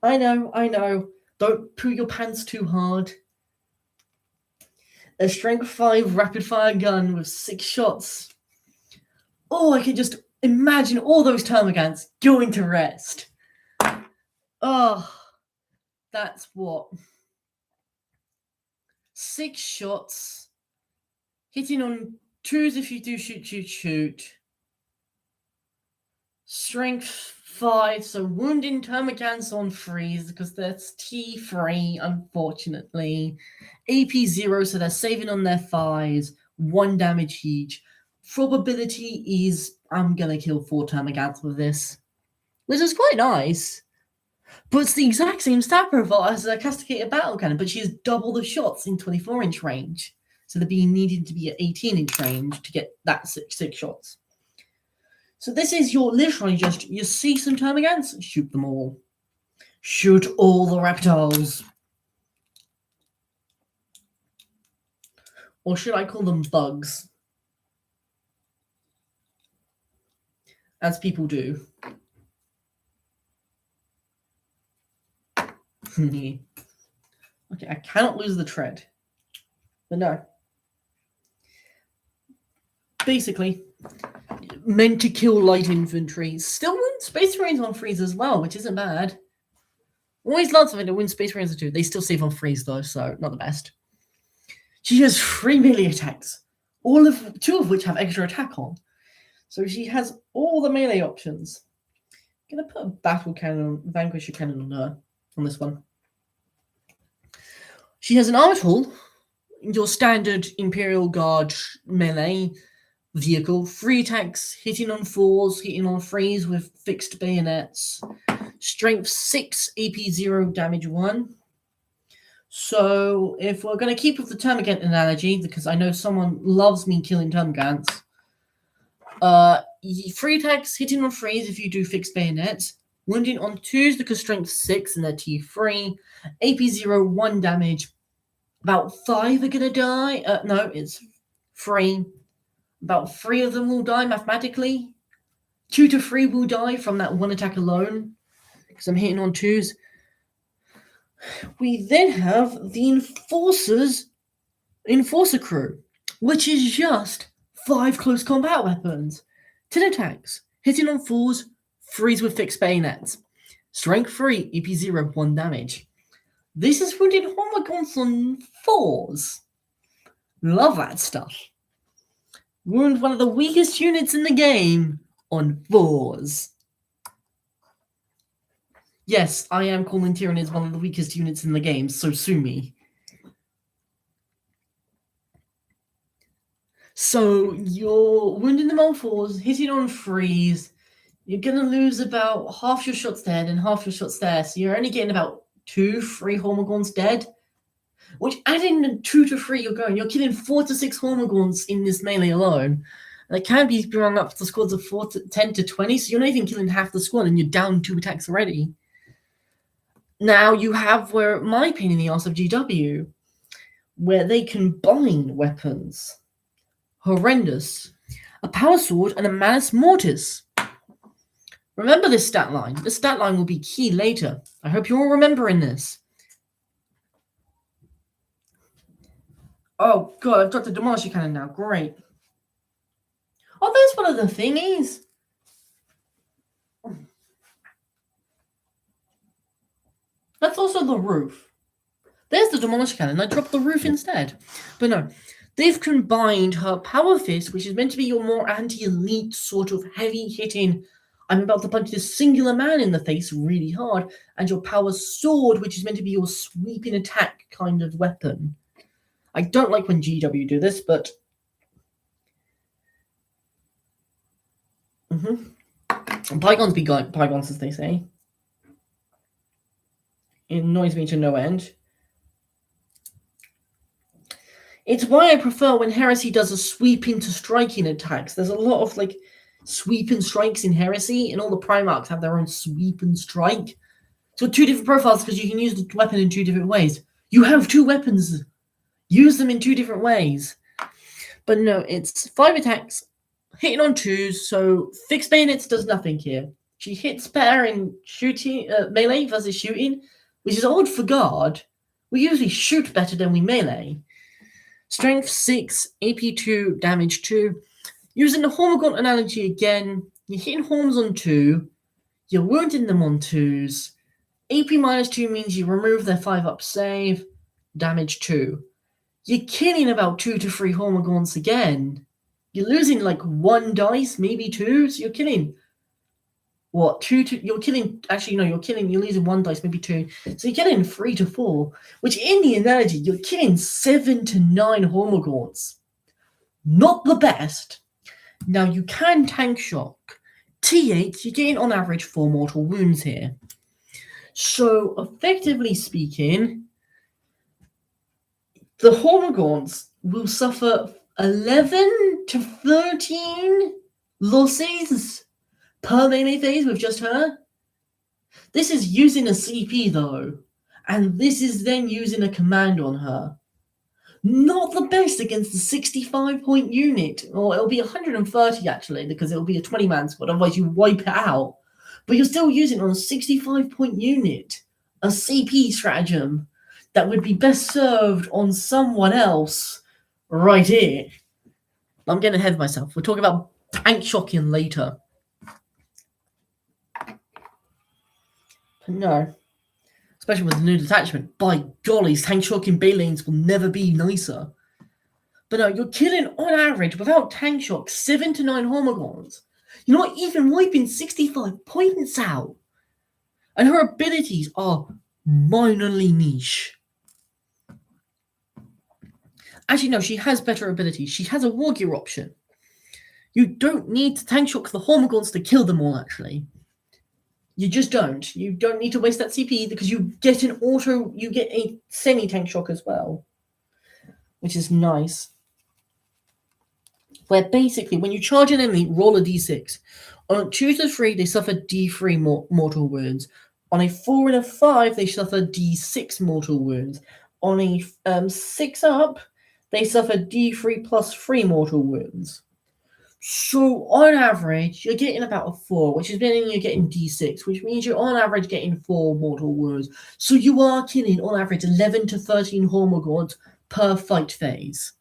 I know. Don't poo your pants too hard. a strength 5 rapid fire gun with 6 shots. Oh, I can just imagine all those termagants going to rest. Oh, that's what? 6 shots. Hitting on 2s if you do shoot. Strength 5, so wounding termagants on 3s because that's T3, unfortunately. AP 0, so they're saving on their 5s. 1 damage each. Probability is I'm gonna kill 4 termagants with this, which is quite nice. But it's the exact same stat profile as a castigated battle cannon, but she has double the shots in 24-inch range. So they're being needed to be at 18-inch range to get that 6 shots. So this is your literally just, you see some termagants, shoot them all. Shoot all the reptiles. Or should I call them bugs? As people do. Okay, I cannot lose the tread. But no. Basically, meant to kill light infantry. Still win Space Marines on freeze as well, which isn't bad. Always lots of it to win Space Marines too. They still save on freeze though, so not the best. She has 3 melee attacks, 2 of which have extra attack on. So she has all the melee options. I'm gonna put a battle cannon, vanquisher cannon on her on this one. She has an armor tool, your standard Imperial Guard melee vehicle, 3 attacks, hitting on 4s, hitting on 3s with fixed bayonets. Strength 6, AP 0, damage 1. So if we're going to keep with the termagant analogy, because I know someone loves me killing termagants, 3 attacks, hitting on 3s if you do fixed bayonets, wounding on 2s because strength 6 and they're T3, AP 0, 1 damage. About 5 are going to die. No, it's 3. About 3 of them will die mathematically. 2 to 3 will die from that 1 attack alone, because I'm hitting on 2s. We then have the Enforcer crew, which is just 5 close combat weapons. 10 attacks, hitting on 4s, 3s with fixed bayonets. Strength 3, EP 0, 1 damage. This is wounded homogons on 4s. Love that stuff. Wound one of the weakest units in the game on 4s. Yes, I am calling Tyranid one of the weakest units in the game, so sue me. So you're wounding them on 4s, hitting on 3s. You're going to lose about half your shots there and half your shots there. So you're only getting about 2-3 homogons dead. Which, adding the 2 to 3 you're killing 4 to 6 homogons in this melee alone. And it can be brought up to squads of 10 to 20, so you're not even killing half the squad and you're down 2 attacks already. Now you have where my pain in the arse of GW, where they combine weapons. Horrendous. A power sword and a Manus Mortis. Remember this stat line. This stat line will be key later. I hope you're all remembering this. Oh god, I've got the Demolisher Cannon now. Great. Oh, there's one of the thingies. That's also the roof. There's the Demolisher Cannon. I dropped the roof instead. But no, they've combined her Power Fist, which is meant to be your more anti-elite sort of heavy-hitting, I'm about to punch this singular man in the face really hard, and your Power Sword, which is meant to be your sweeping attack kind of weapon. I don't like when GW do this, but... Bygones be bygones, as they say. It annoys me to no end. It's why I prefer when Heresy does a sweeping to striking attacks. There's a lot of, like, sweep and strikes in Heresy, and all the Primarchs have their own sweep and strike. So 2 different profiles, because you can use the weapon in 2 different ways. You have 2 weapons. Use them in 2 different ways. But no, it's 5 attacks, hitting on 2s, so fixed bayonets does nothing here. She hits better in shooting, melee versus shooting, which is odd for guard. We usually shoot better than we melee. Strength 6, AP 2, damage 2. Using the Hormigaunt analogy again, you're hitting Horms on 2, you're wounding them on 2s. AP -2 means you remove their 5-up save, damage 2. You're killing about 2 to 3 Hormigaunts again. You're losing like 1 dice, maybe 2, so you're killing what? 2 to you're killing actually no, you're losing 1 dice, maybe 2. So you're killing 3 to 4, which in the analogy, you're killing 7 to 9 Hormigaunts. Not the best. Now you can tank shock. T8, you're getting on average 4 mortal wounds here. So effectively speaking, the Hormigaunts will suffer 11 to 13 losses per melee phase with just her. This is using a CP though, and this is then using a command on her. Not the best against the 65-point unit, or it'll be 130 actually, because it'll be a 20-man squad, otherwise you wipe it out. But you're still using on a 65-point unit, a CP stratagem that would be best served on someone else right here. I'm getting ahead of myself. We're talking about tank shocking later. But no. Especially with the new detachment. By golly, tank shocking Balines will never be nicer. But no, you're killing on average, without tank shock, 7 to 9 Hormigaunts. You're not even wiping 65 points out. And her abilities are minorly niche. Actually, no, she has better abilities. She has a war gear option. You don't need to tank shock the Hormigaunts to kill them all, actually. You just don't. You don't need to waste that CP because you get a semi-tank shock as well. Which is nice. Where basically, when you charge an enemy, roll a d6. On a 2 to 3, they suffer d3 mortal wounds. On a 4 and a 5, they suffer d6 mortal wounds. On a 6 up, they suffer d3 plus 3 mortal wounds. So on average, you're getting about a 4, which is meaning you're getting d6, which means you're on average getting 4 mortal wounds. So you are killing on average 11 to 13 Hormigaunts per fight phase.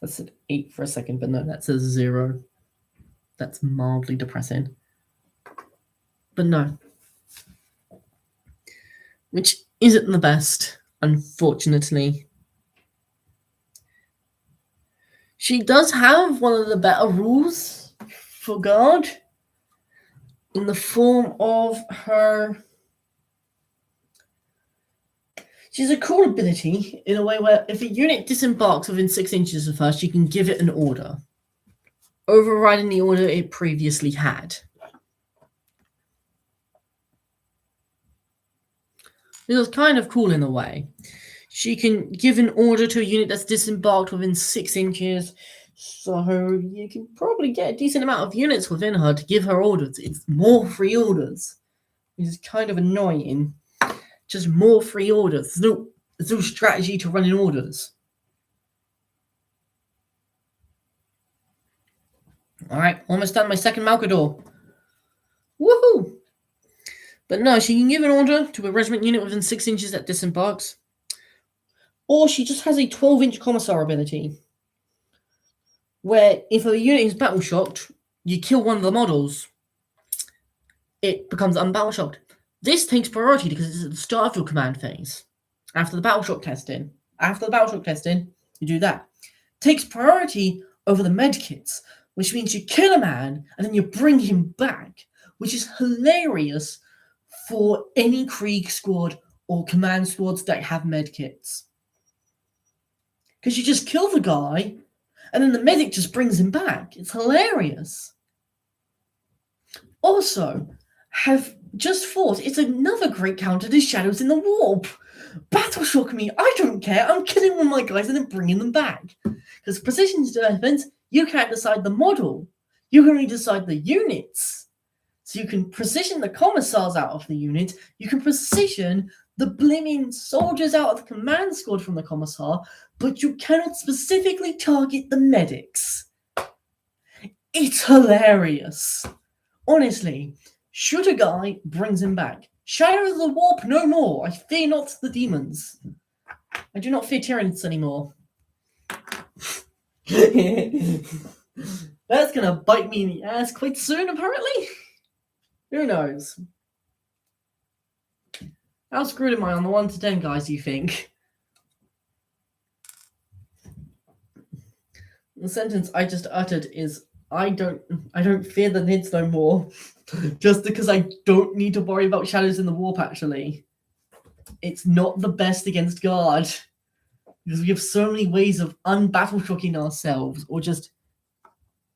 I said 8 for a second, but no, that's a 0. That's mildly depressing. But no. Which isn't the best, unfortunately. She does have one of the better rules for guard in the form of her... She's a cool ability in a way where if a unit disembarks within 6 inches of her, she can give it an order, overriding the order it previously had. This is kind of cool in a way. She can give an order to a unit that's disembarked within 6 inches, so you can probably get a decent amount of units within her to give her orders. It's more free orders, which is kind of annoying. Just more free orders. There's no strategy to running orders. Alright, almost done my second Malkador. Woohoo! But no, she can give an order to a regiment unit within 6 inches that disembarks. Or she just has a 12-inch commissar ability, where if a unit is battle shocked, you kill one of the models, it becomes unbattle shocked. This takes priority because it's at the start of your command phase. After the battle shock testing, you do that. Takes priority over the medkits, which means you kill a man and then you bring him back, which is hilarious for any Krieg squad or command squads that have medkits. Because you just kill the guy and then the medic just brings him back. It's hilarious. Also, have just thought it's another great counter to Shadows in the Warp. Battle shock me, I don't care. I'm killing one of my guys and then bringing them back. Because precision defense, you can't decide the model. You can only decide the units. So you can precision the commissars out of the unit. You can precision the blimmin' soldiers out of the command squad from the commissar, but you cannot specifically target the medics. It's hilarious. Honestly, shoot a guy, brings him back. Shadow of the Warp no more. I fear not the demons. I do not fear Tyranids anymore. That's gonna bite me in the ass quite soon, apparently. Who knows? How screwed am I on the 1 to 10, guys, do you think? The sentence I just uttered is I don't fear the Nids no more. Just because I don't need to worry about shadows in the warp, actually. It's not the best against guard. Because we have so many ways of unbattle shocking ourselves, or just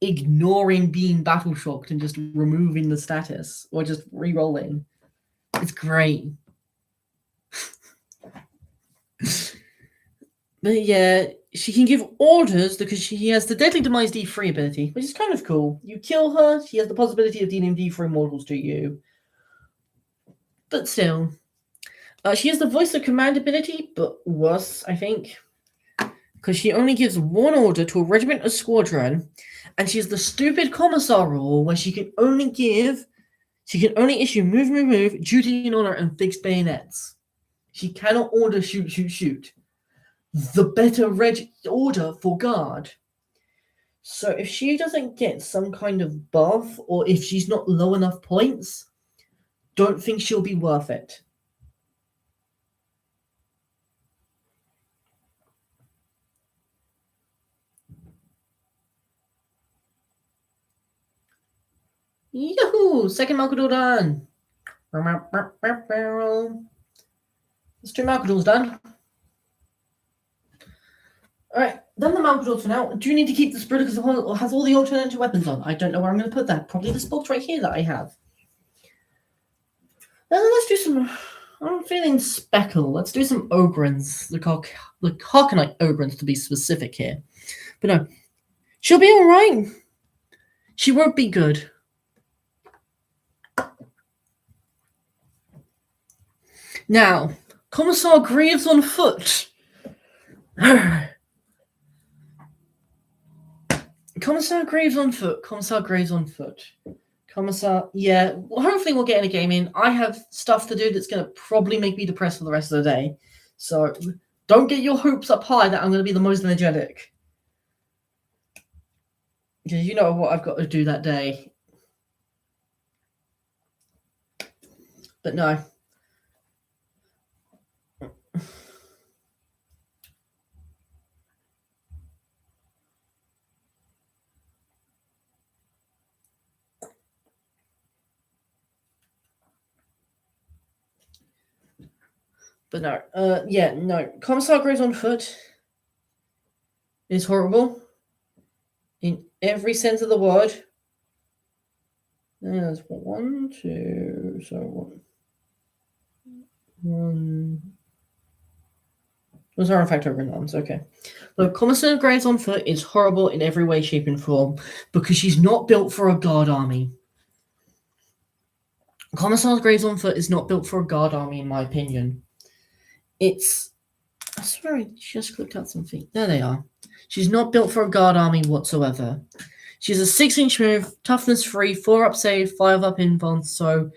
ignoring being battle shocked and just removing the status, or just re-rolling. It's great. But yeah, she can give orders because she has the Deadly Demise D3 ability, which is kind of cool. You kill her, she has the possibility of dealing D3 mortals to you. But still. She has the Voice of Command ability, but worse, I think. Because she only gives 1 order to a regiment or squadron, and she has the stupid Commissar rule where she can only issue move, duty and honor, and fixed bayonets. She cannot order shoot. The better order for guard. So if she doesn't get some kind of buff, or if she's not low enough points, don't think she'll be worth it. Yahoo! Second Malcador done. There's 2 Malcadors done. Alright, done the Malcadors for now. Do you need to keep the Spritter because it has all the alternative weapons on? I don't know where I'm going to put that. Probably this box right here that I have. Let's do some... I'm feeling Speckle. Let's do some Ogrins. The Harkonite Ogrins, to be specific here. But no. She'll be alright. She won't be good. Now, Commissar Greaves on foot. Commissar Graves on foot. Yeah, well, hopefully we'll get in a game in. I have stuff to do that's going to probably make me depressed for the rest of the day. So don't get your hopes up high that I'm going to be the most energetic. Because you know what I've got to do that day. But no. But no. Commissar Graves on foot is horrible. In every sense of the word. There's 1, 2, so 1. Those are in fact over in arms, okay. But Commissar Graves on foot is horrible in every way, shape, and form because she's not built for a guard army. Commissar Graves on foot is not built for a guard army, in my opinion. I swear I just clicked out some feet. There they are. She's not built for a guard army whatsoever. She's a 6-inch move, toughness 3, 4 up save, 5 up invuln, so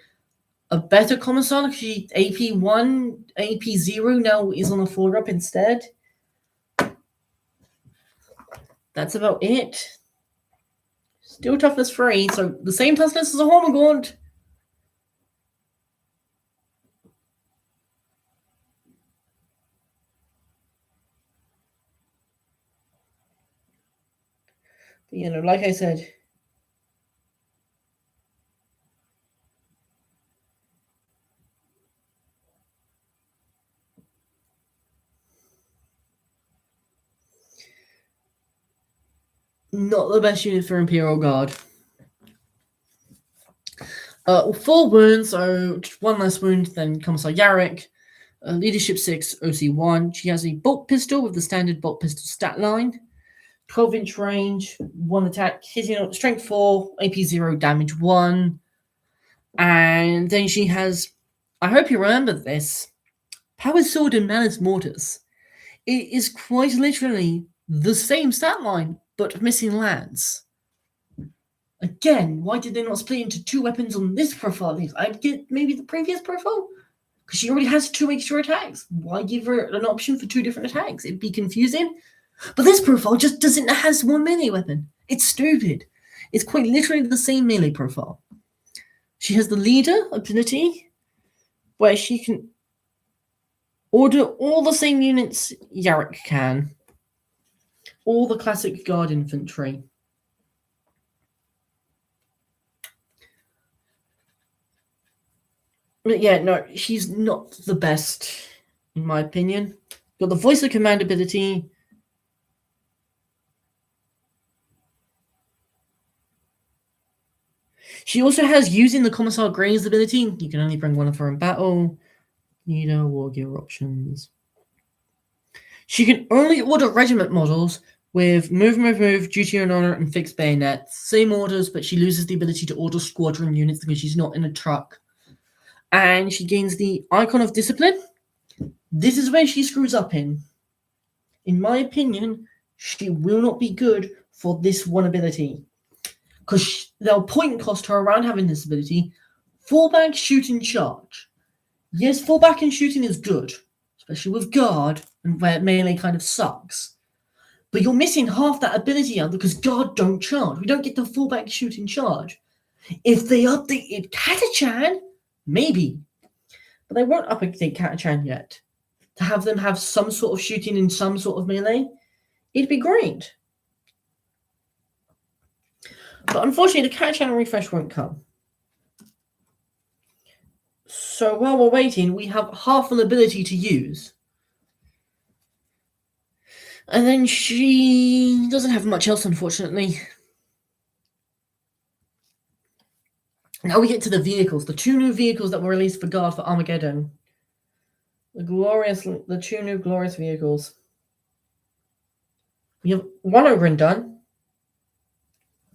a better Commissar. She AP 1, AP 0 now is on a 4 up instead. That's about it. Still toughness 3, so the same toughness as a Hormigaunt. But, like I said, not the best unit for Imperial Guard. 4 wounds, so 1 less wound than Commissar Yarrick. Leadership 6, OC 1. She has a bolt pistol with the standard bolt pistol stat line. 12-inch range, 1 attack, hitting strength 4, AP 0, damage 1. And then she has, I hope you remember this, Power Sword and Manus Mortis. It is quite literally the same stat line, but missing lands. Again, why did they not split into 2 weapons on this profile at least? I'd get maybe the previous profile? Because she already has 2 extra attacks. Why give her an option for 2 different attacks? It'd be confusing. But this profile just doesn't has 1 melee weapon. It's stupid. It's quite literally the same melee profile. She has the leader ability, where she can order all the same units Yarrick can. All the classic guard infantry. But yeah, no, she's not the best, in my opinion. Got the voice of command ability. She also has using the Commissar Grey's ability. You can only bring one of her in battle. Leader, war gear options. She can only order regiment models with move, duty and honor, and fixed bayonets. Same orders, but she loses the ability to order squadron units because she's not in a truck. And she gains the Icon of Discipline. This is where she screws up in. In my opinion, she will not be good for this one ability. Because they'll point cost her around having this ability. Fallback, shoot, and charge. Yes, fallback and shooting is good, especially with guard and where melee kind of sucks. But you're missing half that ability out because guard don't charge. We don't get the fallback, shoot, and charge. If they updated Katachan, maybe. But they won't update Katachan yet. To have them have some sort of shooting in some sort of melee, it'd be great. But unfortunately, the Katachan refresh won't come. So while we're waiting, we have half an ability to use. And then she doesn't have much else, unfortunately. Now we get to the vehicles. The 2 new vehicles that were released for Guard for Armageddon. The 2 new glorious vehicles. We have 1 Ogren done.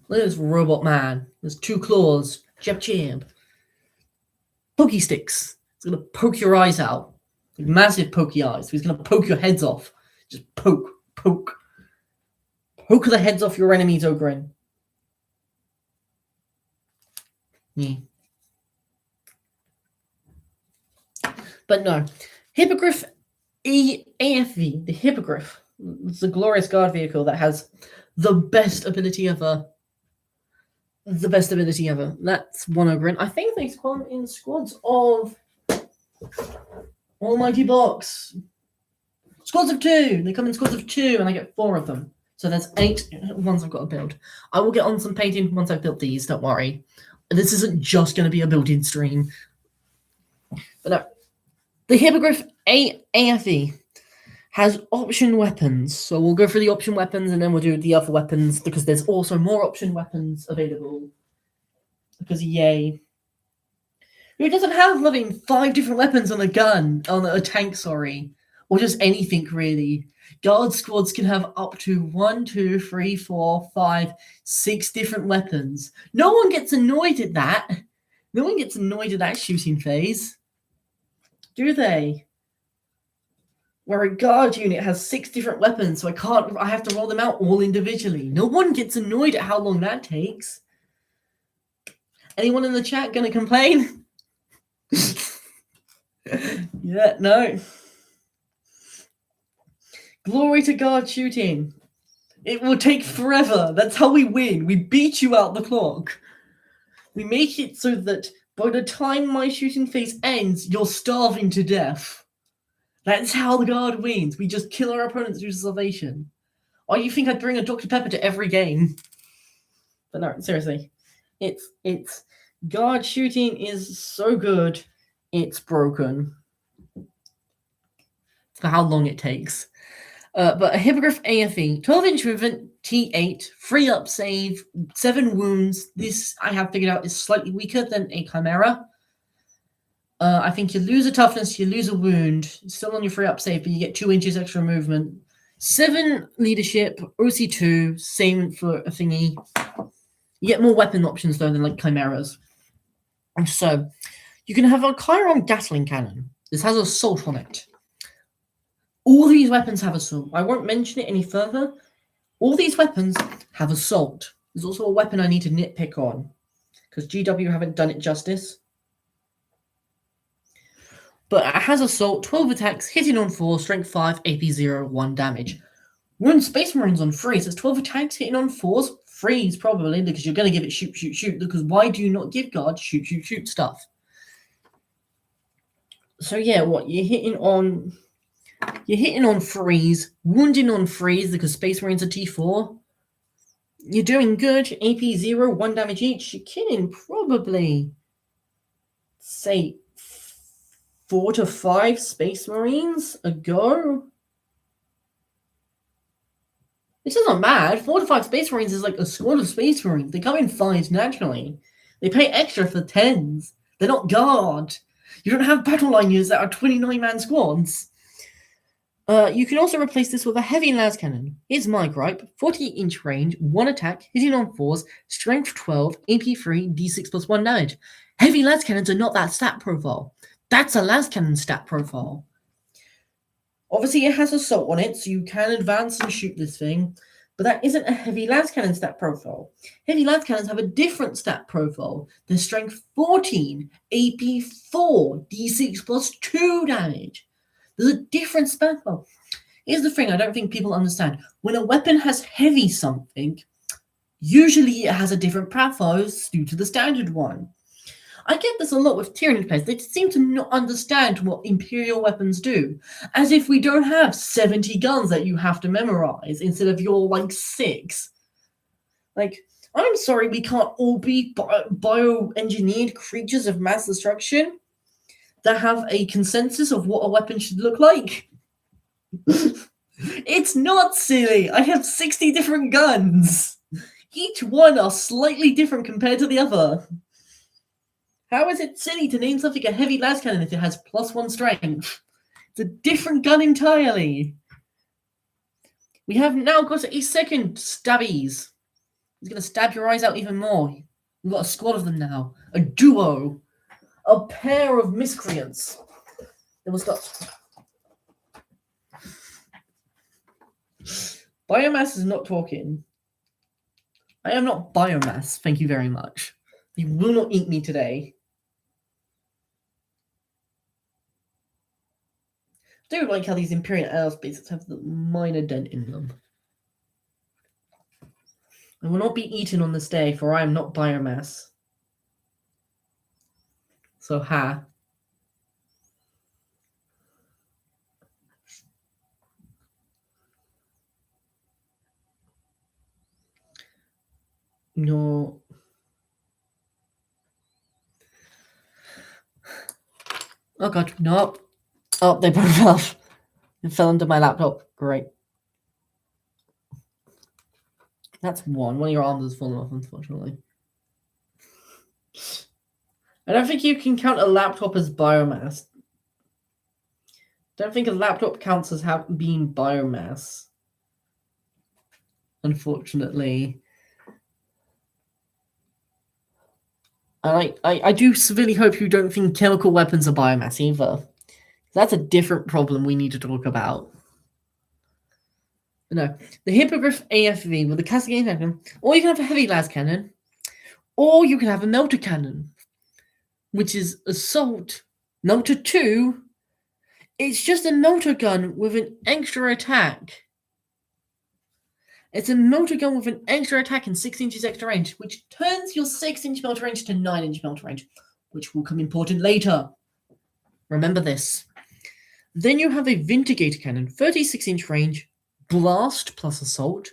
Look at this robot man. There's 2 claws. Jeb. Pokey sticks. It's going to poke your eyes out. Like massive pokey eyes. He's going to poke your heads off. Just poke. Poke the heads off your enemies, Ogren. Yeah. But no. Hippogriff AFV. The Hippogriff. It's the glorious guard vehicle that has the best ability ever. The best ability ever. That's 1 Ogren. I think they spawn in squads of Almighty Box. Squads of 2. They come in squads of 2 and I get 4 of them. So there's 8 ones I've got to build. I will get on some painting once I've built these, don't worry. This isn't just going to be a building stream. But no. The Hippogriff AFE has option weapons. So we'll go for the option weapons and then we'll do the other weapons because there's also more option weapons available. Because yay. Who doesn't have living 5 different weapons on a tank, sorry. Or just anything really. Guard squads can have up to 1, 2, 3, 4, 5, 6 different weapons. No one gets annoyed at that. No one gets annoyed at that shooting phase. Do they? Where a guard unit has 6 different weapons, so I have to roll them out all individually. No one gets annoyed at how long that takes. Anyone in the chat gonna complain? Yeah, no. Glory to guard shooting. It will take forever. That's how we win. We beat you out the clock. We make it so that by the time my shooting phase ends, you're starving to death. That's how the guard wins. We just kill our opponents through salvation. Oh, you think I'd bring a Dr. Pepper to every game? But no, seriously. It's guard shooting is so good, it's broken. For how long it takes. But a Hippogriff AFE, 12-inch movement, T8, 3 up save, 7 wounds. This, I have figured out, is slightly weaker than a Chimera. I think you lose a toughness, you lose a wound. Still on your 3 up save, but you get 2 inches extra movement. 7 leadership, OC2, same for a thingy. You get more weapon options, though, than like Chimeras. So, you can have a Chiron Gatling Cannon. This has assault on it. All these weapons have assault. I won't mention it any further. All these weapons have assault. There's also a weapon I need to nitpick on, because GW haven't done it justice. But it has Assault, 12 attacks, hitting on 4, Strength 5, AP 0, 1 damage. Run Space Marines on freeze. It's 12 attacks, hitting on 4s. Freeze, probably, because you're going to give it shoot, shoot, shoot. Because why do you not give guards shoot, shoot, shoot stuff? So yeah, what you're hitting on freeze, wounding on freeze because Space Marines are T4. You're doing good. AP 0, 1 damage each. You're killing probably, say, 4 to 5 Space Marines a go. This isn't bad. 4 to 5 Space Marines is like a squad of Space Marines. They come in 5s naturally. They pay extra for 10s. They're not guard. You don't have battle line units that are 29-man squads. You can also replace this with a heavy las cannon. Here's my gripe. 40-inch range, 1 attack, hitting on 4s, strength 12, AP 3, d6 plus 1 damage. Heavy las cannons are not that stat profile. That's a las cannon stat profile. Obviously, it has assault on it, so you can advance and shoot this thing, but that isn't a heavy las cannon stat profile. Heavy las cannons have a different stat profile. They're strength 14, AP 4, d6 plus 2 damage. There's a different stat profile. Here's the thing I don't think people understand. When a weapon has heavy something, usually it has a different profile due to the standard one. I get this a lot with Tyranny players. They seem to not understand what Imperial weapons do. As if we don't have 70 guns that you have to memorize instead of your, 6. I'm sorry we can't all be bioengineered creatures of mass destruction that have a consensus of what a weapon should look like. It's not silly. I have 60 different guns. Each one are slightly different compared to the other. How is it silly to name something a heavy las cannon if it has +1 strength? It's a different gun entirely. We have now got a second stabbies. He's going to stab your eyes out even more. We've got a squad of them now. A duo. A pair of miscreants. Then we'll start. Biomass is not talking. I am not biomass, thank you very much. You will not eat me today. I do like how these Imperial aerospaces have the minor dent in them. I will not be eaten on this day, for I am not biomass. So, ha. No. Oh god, no. Oh, they both fell. It fell under my laptop. Great. That's one. One of your arms has fallen off, unfortunately. I don't think you can count a laptop as biomass. Don't think a laptop counts as being biomass. Unfortunately. And I do severely hope you don't think chemical weapons are biomass either. That's a different problem we need to talk about. No, the Hippogriff AFV with the cascade cannon, or you can have a heavy las cannon, or you can have a melter cannon, which is assault, melter 2. It's just a melter gun with an extra attack. It's a melter gun with an extra attack and 6 inches extra range, which turns your 6-inch melter range to 9-inch melter range, which will come important later. Remember this. Then you have a Vindicator cannon, 36-inch range, blast plus assault,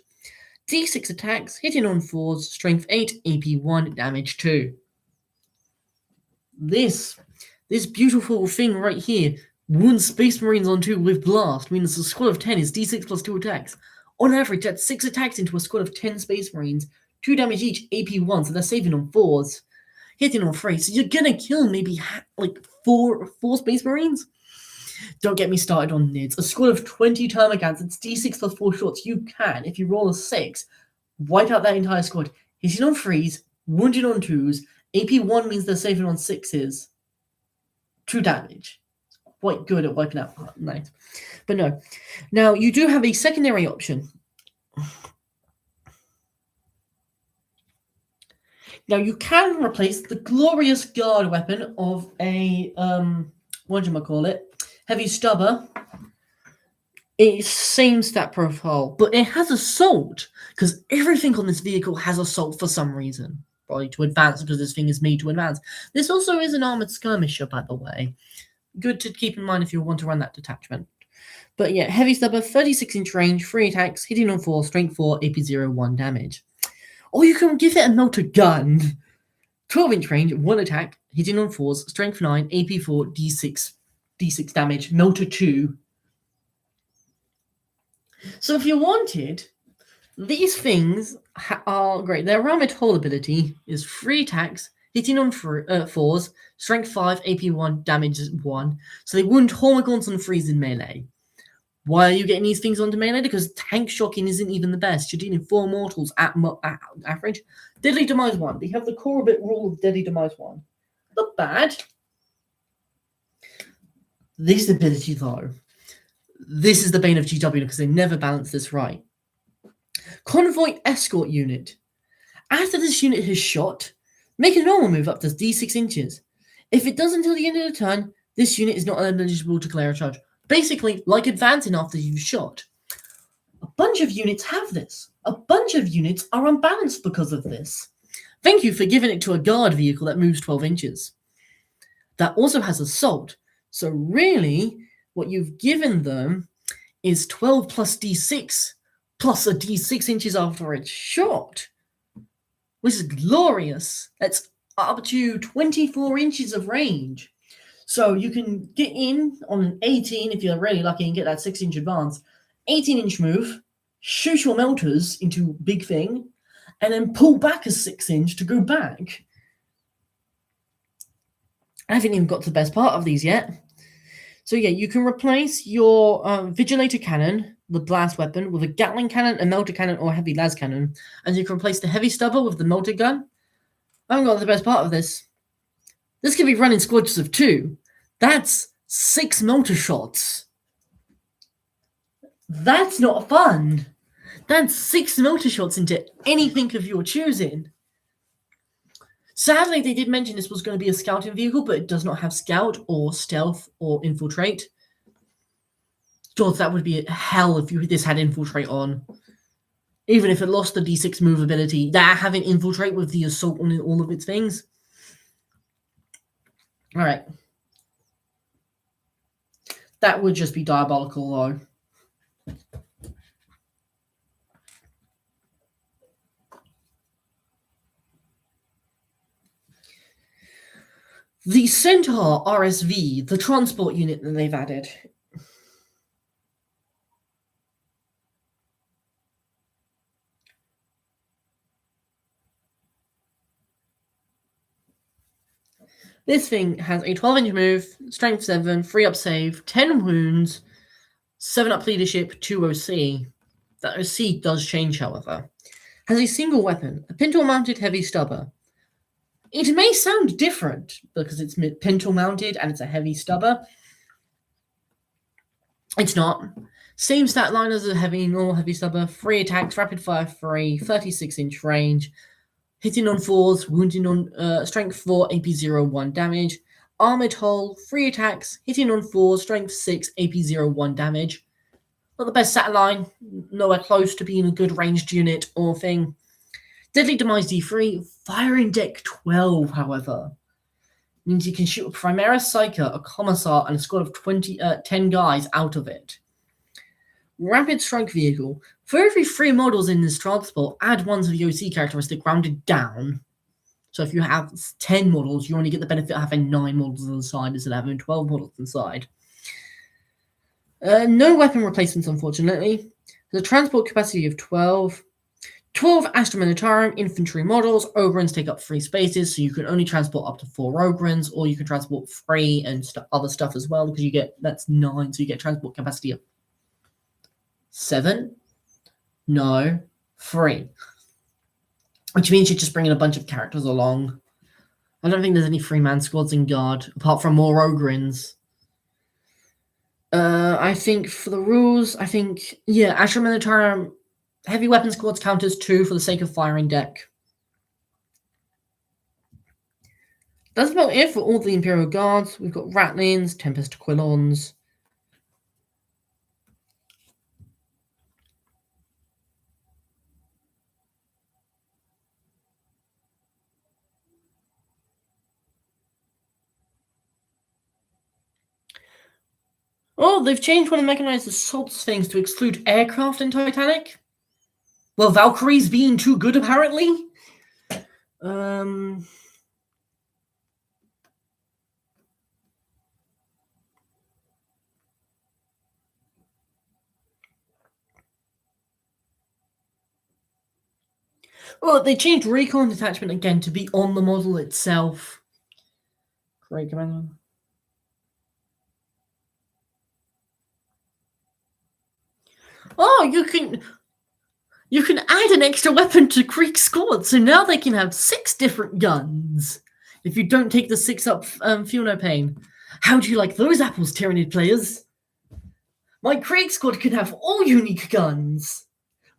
d6 attacks, hitting on 4s, strength 8, AP 1, damage 2. This beautiful thing right here, wounds Space Marines on 2 with blast, means a squad of 10 is d6 plus 2 attacks. On average, that's 6 attacks into a squad of 10 Space Marines, 2 damage each, AP 1, so they're saving on 4s, hitting on 3, so you're gonna kill maybe 4 Space Marines? Don't get me started on NIDS. A squad of 20 Termagants, it's d6 plus 4 shots. You can, if you roll a 6, wipe out that entire squad. Hitting on 3s, wounded on 2s, AP 1 means they're saving on 6s. 2 damage. Quite good at wiping out. Nice. But no. Now, you do have a secondary option. Now you can replace the glorious guard weapon of a heavy stubber. It's same stat profile, but it has assault because everything on this vehicle has assault for some reason. Probably to advance because this thing is made to advance. This also is an armored skirmisher, by the way. Good to keep in mind if you want to run that detachment. But yeah, heavy stubber, 36-inch range, 3 attacks, hitting on 4, strength 4, AP 0, 1 damage. Or you can give it a melter gun. 12-inch range, 1 attack, hitting on 4s, strength 9, AP 4, D6 damage, melter 2. So if you wanted, these things are great. Their armored hull ability is 3 attacks, hitting on 4s, strength 5, AP 1, damage 1. So they wouldn't Hormigons and freeze in melee. Why are you getting these things onto melee? Because tank shocking isn't even the best. You're dealing 4 mortals at average. Deadly Demise 1. They have the core bit rule of Deadly Demise 1. Not bad. This ability, though. This is the bane of GW because they never balance this right. Convoy Escort Unit. After this unit has shot, make a normal move up to D6 inches. If it does until the end of the turn, this unit is not eligible to declare a charge. Basically, like advancing after you've shot. A bunch of units have this. A bunch of units are unbalanced because of this. Thank you for giving it to a guard vehicle that moves 12 inches. That also has assault. So really, what you've given them is 12 plus D6 plus a D6 inches after it's shot. Which is glorious. That's up to 24 inches of range. So you can get in on an 18 if you're really lucky and get that 6-inch advance. 18-inch move, shoot your melters into big thing, and then pull back a 6-inch to go back. I haven't even got to the best part of these yet. So yeah, you can replace your Vigilator Cannon, the blast weapon, with a Gatling Cannon, a Melter Cannon, or a Heavy Las Cannon. And you can replace the Heavy Stubber with the Melter Gun. I haven't got to the best part of this. This can be run in squads of 2. That's 6 melter shots. That's not fun. That's 6 melter shots into anything of your choosing. Sadly, they did mention this was going to be a scouting vehicle, but it does not have scout or stealth or infiltrate. God, that would be hell if this had infiltrate on. Even if it lost the D6 move ability, that having infiltrate with the assault on all of its things. All right. That would just be diabolical, though. The Centaur RSV, the transport unit that they've added. This thing has a 12-inch move, strength 7, 3 up save, 10 wounds, 7 up leadership, 2 OC. That OC does change, however. Has a single weapon, a pintle-mounted heavy stubber. It may sound different because it's pintle-mounted and it's a heavy stubber. It's not. Same stat line as a normal heavy stubber. 3 attacks, rapid fire 3, 36-inch range. Hitting on 4s, wounding on strength 4, AP 0, 1 damage. Armored hull, 3 attacks, hitting on 4, strength 6, AP 0, 1 damage. Not the best stat line, nowhere close to being a good ranged unit or thing. Deadly Demise D3, firing deck 12, however. Means you can shoot a Primaris Psyker, a Commissar, and a squad of 10 guys out of it. Rapid Strike Vehicle. For every 3 models in this transport, add 1 to the OC characteristic rounded down. So if you have 10 models, you only get the benefit of having 9 models on the side instead of having 12 models inside. No weapon replacements, unfortunately. The transport capacity of 12. 12 Astra Militarum infantry models. Ogrins take up 3 spaces, so you can only transport up to 4 Ogrins, or you can transport 3 and other stuff as well, because that's 9, so you get transport capacity of 7? No, 3. Which means you're just bringing a bunch of characters along. I don't think there's any 3-man squads in Guard, apart from more Ogrins. I think for the rules, Astra Militarum, heavy weapon squads count as 2 for the sake of firing deck. That's about it for all the Imperial Guards. We've got Ratlins, Tempest Quillons. Oh, they've changed one of the mechanized assaults things to exclude aircraft in Titanic. Well, Valkyries being too good, apparently. Oh, they changed recon detachment again to be on the model itself. Great command. Oh, you can add an extra weapon to Greek squad, so now they can have 6 different guns. If you don't take the 6-up Feel No Pain. How do you like those apples, Tyranid players? My Greek squad can have all unique guns.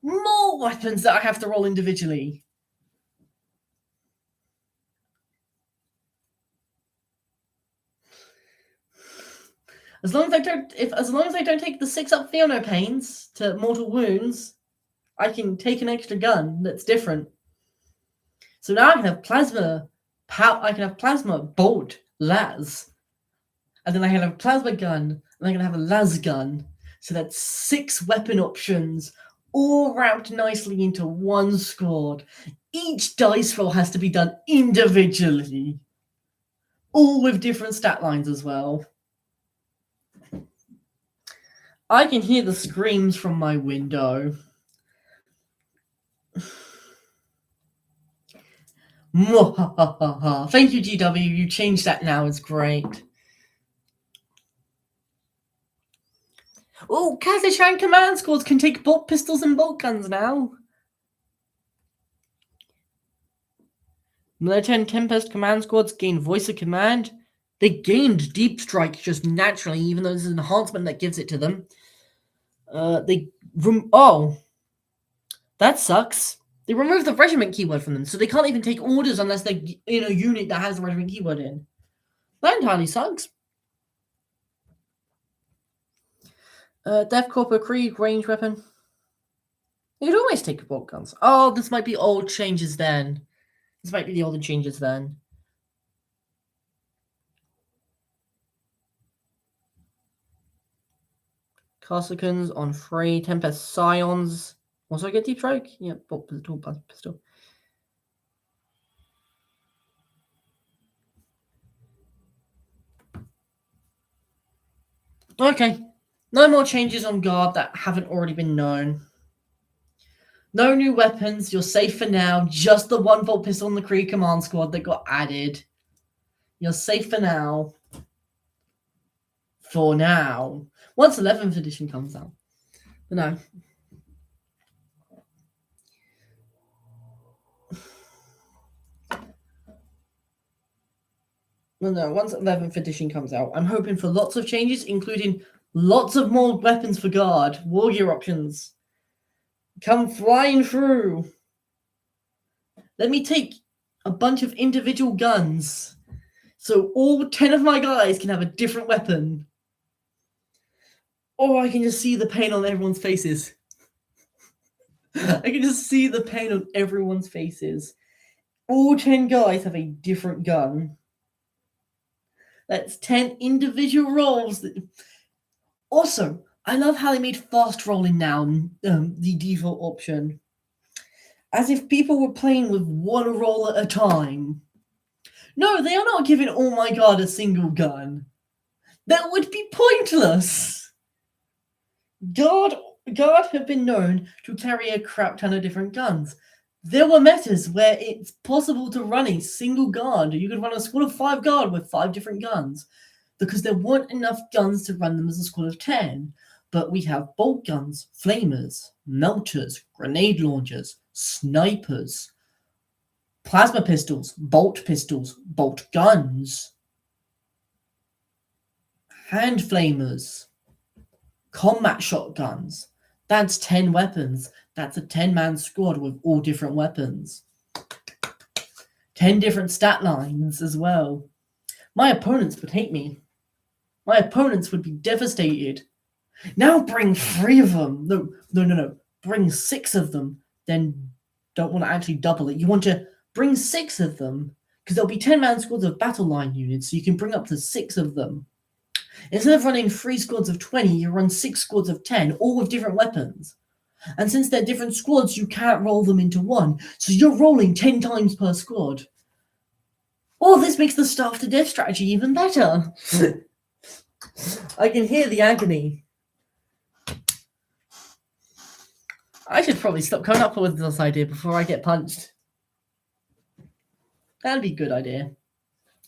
More weapons that I have to roll individually. As long as I don't take the 6-up Feel No Pains to mortal wounds, I can take an extra gun that's different. So now I can have plasma bolt las, and then I can have a plasma gun, and I can have a las gun. So that's 6 weapon options, all wrapped nicely into one squad. Each dice roll has to be done individually, all with different stat lines as well. I can hear the screams from my window. Thank you, GW. You changed that now. It's great. Oh, Kazakhstan command squads can take bolt pistols and bolt guns now. Military and Tempest command squads gain voice of command. They gained deep strike just naturally, even though there's an enhancement that gives it to them. That sucks. They removed the regiment keyword from them, so they can't even take orders unless they're in a unit that has the regiment keyword in. That entirely sucks. Death Corporal Krieg range weapon. You could always take bolt guns. Oh, this might be old changes then. This might be the older changes then. Corsicans on free. Tempest Scions. Also get deep strike? Yeah, bolt pistol. Okay. No more changes on guard that haven't already been known. No new weapons. You're safe for now. Just the 1-volt pistol on the Kree command squad that got added. You're safe for now. For now. Once 11th edition comes out. But no. No, once 11th edition comes out, I'm hoping for lots of changes, including lots of more weapons for guard, war gear options. Come flying through. Let me take a bunch of individual guns, so all 10 of my guys can have a different weapon. Or I can just see the pain on everyone's faces. I can just see the pain on everyone's faces. All 10 guys have a different gun. That's 10 individual rolls. Also, I love how they made fast rolling now the default option. As if people were playing with one roll at a time. No, they are not giving all my guard a single gun. That would be pointless. Guard have been known to carry a crap ton of different guns. There were metas where it's possible to run a single guard. You could run a squad of 5 guard with 5 different guns because there weren't enough guns to run them as a squad of 10. But we have bolt guns, flamers, melters, grenade launchers, snipers, plasma pistols, bolt guns, hand flamers, combat shotguns. That's 10 weapons. That's a 10-man squad with all different weapons. 10 different stat lines as well. My opponents would hate me. My opponents would be devastated. Now bring 3 of them. No. Bring 6 of them. Then don't want to actually double it. You want to bring 6 of them because there'll be 10-man squads of battle line units, so you can bring up to 6 of them. Instead of running 3 squads of 20, you run 6 squads of 10, all with different weapons. And since they're different squads, you can't roll them into one, so you're rolling 10 times per squad. Oh, this makes the starve to death strategy even better. I can hear the agony. I should probably stop coming up with this idea before I get punched. That'd be a good idea.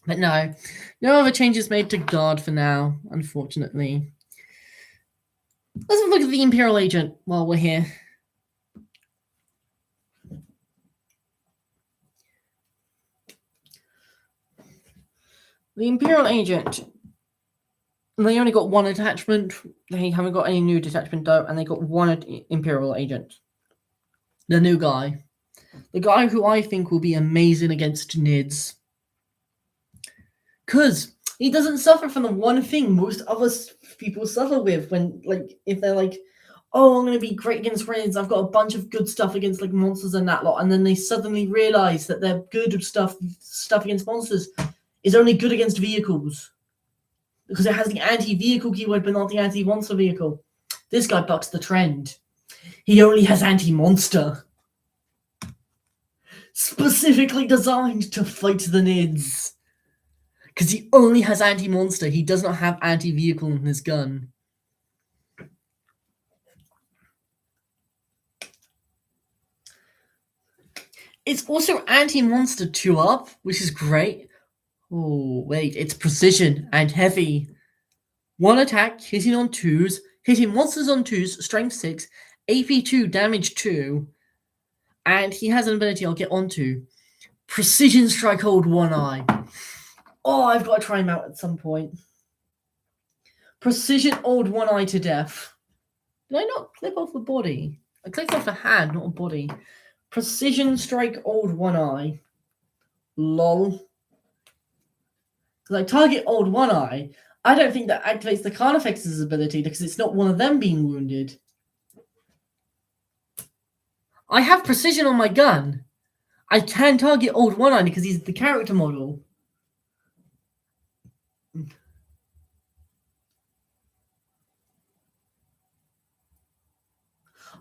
But no other changes made to guard for now, unfortunately. Let's have a look at the Imperial Agent while we're here. The Imperial Agent, they only got 1 attachment. They haven't got any new detachment though, and they got 1 Imperial Agent. The new guy. The guy who I think will be amazing against Nids. Because he doesn't suffer from the one thing most other people suffer with when, like, if they're like, oh, I'm going to be great against Nids, I've got a bunch of good stuff against, like, monsters and that lot, and then they suddenly realize that their good stuff against monsters is only good against vehicles. Because it has the anti-vehicle keyword, but not the anti-monster vehicle. This guy bucks the trend. He only has anti-monster. Specifically designed to fight the Nids. Because he only has anti-monster. He does not have anti-vehicle in his gun. It's also anti-monster 2-up, which is great. Oh, wait. It's precision and heavy. 1 attack, hitting on 2s, hitting monsters on 2s, strength 6, AP 2, damage 2. And he has an ability I'll get onto. Precision strike, hold 1 eye. Oh, I've got to try him out at some point. Precision hold 1 eye to death. Did I not click off the body? I clicked off the hand, not a body. Precision strike hold 1 eye. Lol. Because I target hold 1 eye. I don't think that activates the Carnifex's ability because it's not one of them being wounded. I have precision on my gun. I can target old One-Eye because he's the character model.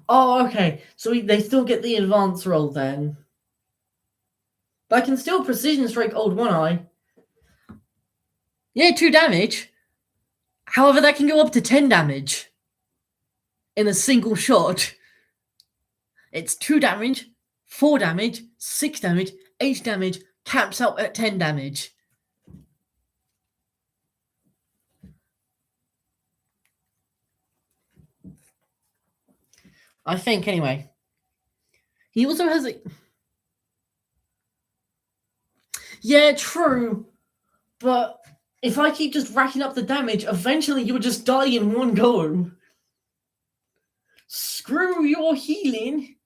Oh, okay. So they still get the advance roll then. But I can still precision strike old One-Eye. Yeah, 2 damage. However, that can go up to 10 damage in a single shot. It's 2 damage, 4 damage, 6 damage, 8 damage, caps out at 10 damage. I think, anyway. He also has a... Yeah, true. But if I keep just racking up the damage, eventually you'll just die in one go. Screw your healing.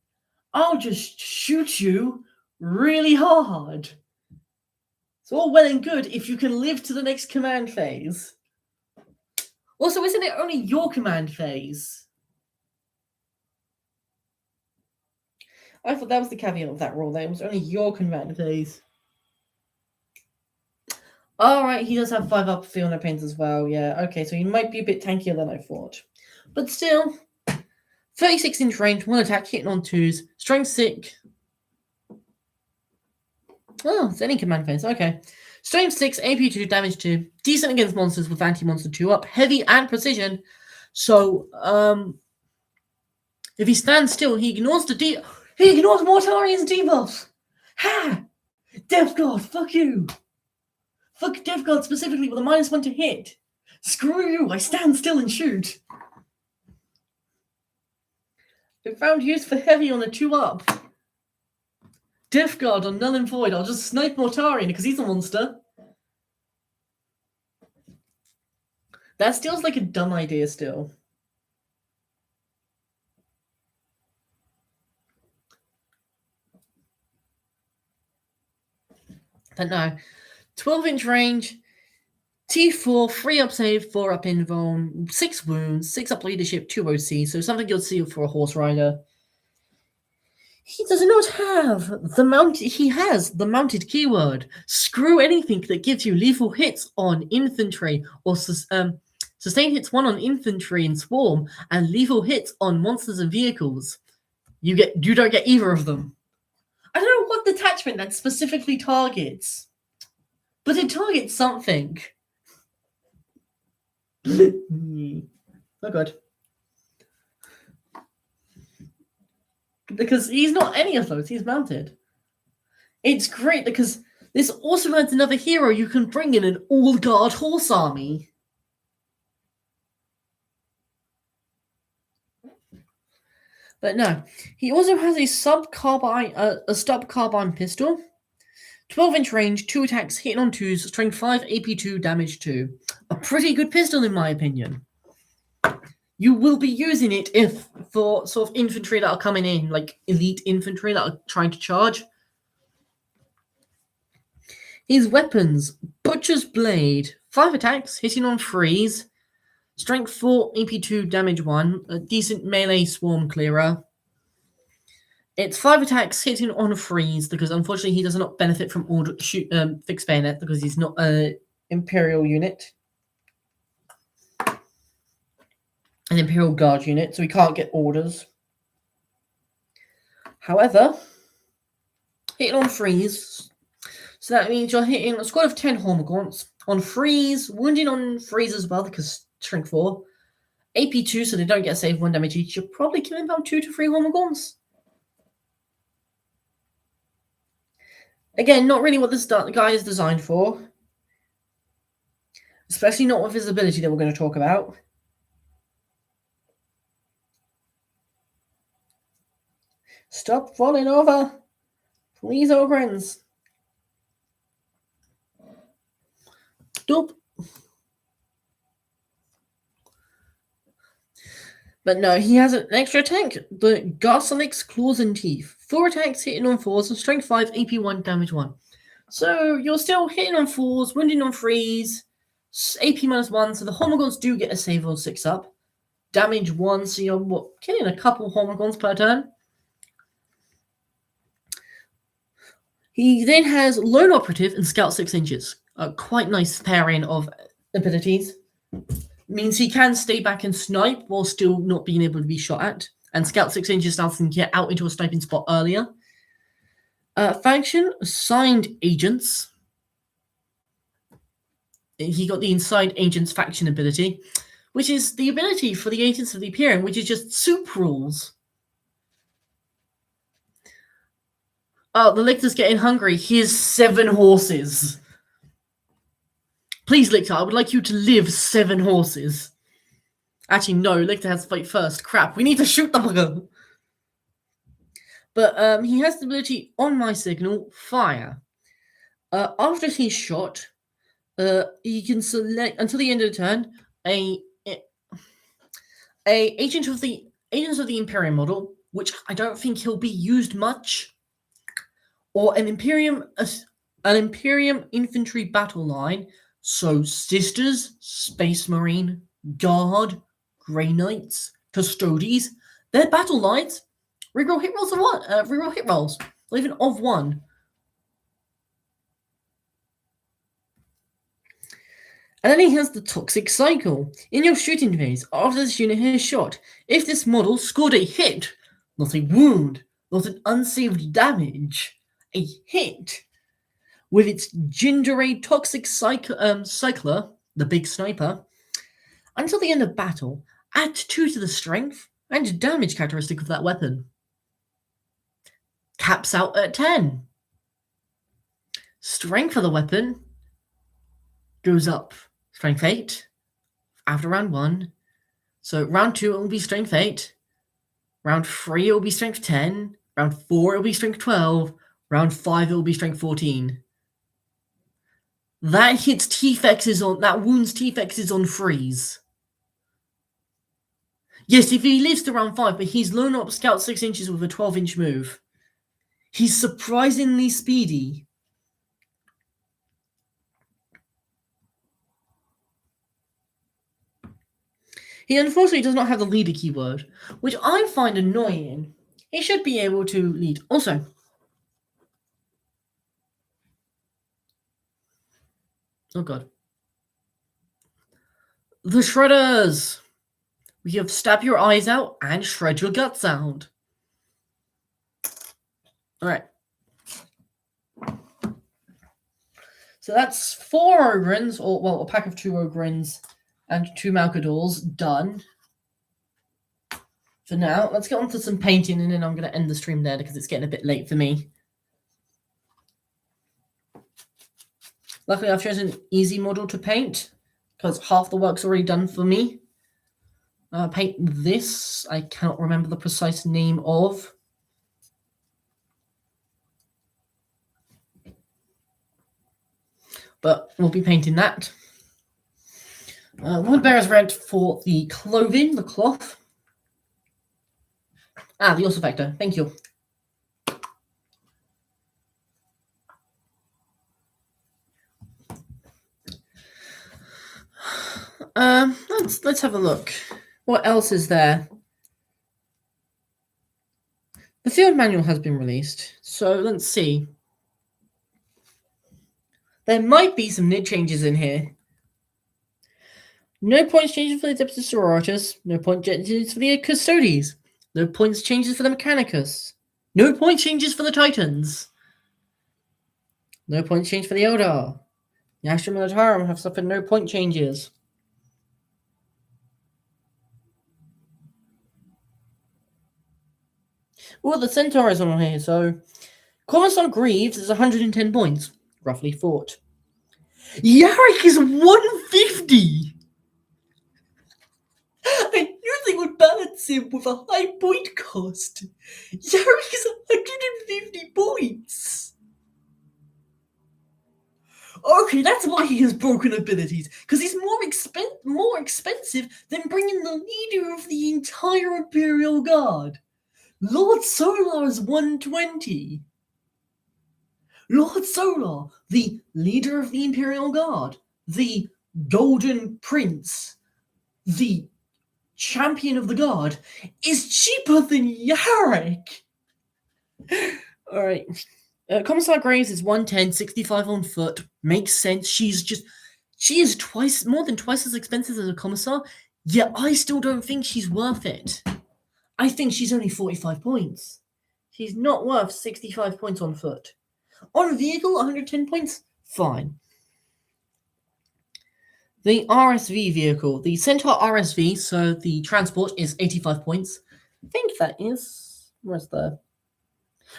I'll just shoot you really hard. It's all well and good if you can live to the next command phase. Also, isn't it only your command phase? I thought that was the caveat of that rule, that it was only your command phase. Alright, he does have 5 up Fiona pains as well, yeah. Okay, so he might be a bit tankier than I thought. But still, 36-inch range, 1 attack, hitting on 2s, strength 6. Oh, it's any command phase, okay. Strength 6, AP 2, damage 2. Decent against monsters with anti-monster 2 up. Heavy and precision. So, if he stands still, he ignores he ignores Mortarian's debuff! Ha! Death Guard, fuck you! Fuck Death Guard specifically with a -1 to hit. Screw you, I stand still and shoot. It found use for heavy on a 2-up. Death Guard on Null and Void. I'll just snipe Mortarian because he's a monster. That feels like a dumb idea still. But no, 12-inch range, T4, 3 up save, 4 up invuln, 6 wounds, 6 up leadership, 2 OC, so something you'll see for a horse rider. He does not have the mount. He has the mounted keyword. Screw anything that gives you lethal hits on infantry or sustain hits 1 on infantry and swarm, and lethal hits on monsters and vehicles. You don't get either of them. I don't know what detachment that specifically targets, but it targets something. Oh god. Because he's not any of those, he's mounted. It's great because this also adds another hero you can bring in an all-guard horse army. But no, he also has a stub carbine pistol, 12-inch range, 2 attacks, hitting on 2s, strength 5, AP 2, damage 2. A pretty good pistol in my opinion. You will be using it for sort of infantry that are coming in, like elite infantry that are trying to charge. His weapons, Butcher's Blade, 5 attacks, hitting on 3s, strength 4, AP 2, damage 1, a decent melee swarm clearer. It's 5 attacks, hitting on 3s, because unfortunately he does not benefit from fixed bayonet because he's not an Imperial unit. An Imperial Guard unit, so he can't get orders. However, hitting on 3s, so that means you're hitting a squad of 10 Hormagaunts on 3s, wounding on 3s as well, because strength 4. AP 2, so they don't get saved 1 damage each. You're probably killing about 2 to 3 Hormagaunts. Again, not really what this guy is designed for. Especially not with his ability that we're going to talk about. Stop falling over. Please, Ogrins. Stop. But no, he has an extra attack. The Garcelix Claws and Teeth. 4 attacks, hitting on 4s, and strength 5, AP 1, damage 1. So you're still hitting on 4s, wounding on 3s, AP -1, so the Hormagaunts do get a save on 6 up. Damage 1, so you're killing a couple Hormagaunts per turn. He then has Lone Operative and Scout 6 inches. A quite nice pairing of abilities. Means he can stay back and snipe while still not being able to be shot at. And Scout 6 inches now can get out into a sniping spot earlier. Faction, Assigned Agents. He got the Inside Agents faction ability, which is the ability for the Agents of the Imperium, which is just soup rules. Oh, the Lictor's getting hungry. Here's 7 horses. Please, Lictor, I would like you to live 7 horses. Actually, no, Lictor has to fight first. Crap, we need to shoot the bugger. But he has the ability, on my signal, fire. After he's shot, he can select, until the end of the turn, a Agents of the Imperium model, which I don't think he'll be used much, or an Imperium infantry battle line. So Sisters, Space Marine, Guard, Grey Knights, Custodes, their battle lines, reroll hit rolls of 1, reroll hit rolls, or even of 1. And then he has the Toxic Cycle. In your shooting phase, after this unit is shot, if this model scored a hit, not a wound, not an unsaved damage, a hit, with its Gingerade Toxic Cycler, the big sniper, until the end of battle, add 2 to the strength and damage characteristic of that weapon. Caps out at 10. Strength of the weapon goes up. Strength 8 after round 1. So round 2 it will be strength 8. Round 3 it will be strength 10. Round 4 it will be strength 12. Round 5 it will be strength 14. That hits T-Fexes on, that wounds T-Fexes on freeze. Yes, if he lives to round 5, but he's Lone Op Scout 6 inches with a 12-inch move. He's surprisingly speedy. He unfortunately does not have the leader keyword, which I find annoying. He should be able to lead. Also, oh god. The Shredders! We have stab your eyes out and shred your guts out. Alright. So that's 4 Ogrins, or well, a pack of 2 Ogrins and 2 Malcadors done. For now, let's get on to some painting and then I'm going to end the stream there because it's getting a bit late for me. Luckily, I've chosen an easy model to paint because half the work's already done for me. Paint this. I cannot remember the precise name of. But we'll be painting that. Wood bearer's red for the clothing, the cloth. The also vector. Thank you. Let's have a look. What else is there? The field manual has been released, so let's see. There might be some nid changes in here. No points changes for the Adeptus Sororitas. No point changes for the Custodes. No points changes for the Mechanicus. No point changes for the Titans. No points change for the Eldar. The Astra Militarum have suffered no point changes. Well, the Centaur is on here, so Commissar Greaves is 110 points, roughly fought. Yarick is 150! I knew they would balance him with a high point cost. Yarick is 150 points! Okay, that's why he has broken abilities, because he's more expensive than bringing the leader of the entire Imperial Guard. Lord Solar is 120. Lord Solar, the leader of the Imperial Guard, the Golden Prince, the champion of the Guard, is cheaper than Yarick. Alright. Commissar Graves is 110, 65 on foot. Makes sense. She is more than twice as expensive as a commissar, yet I still don't think she's worth it. I think she's only 45 points. She's not worth 65 points on foot. On vehicle, 110 points? Fine. The RSV vehicle. The Centaur RSV, so the transport, is 85 points. I think that is... Where's the...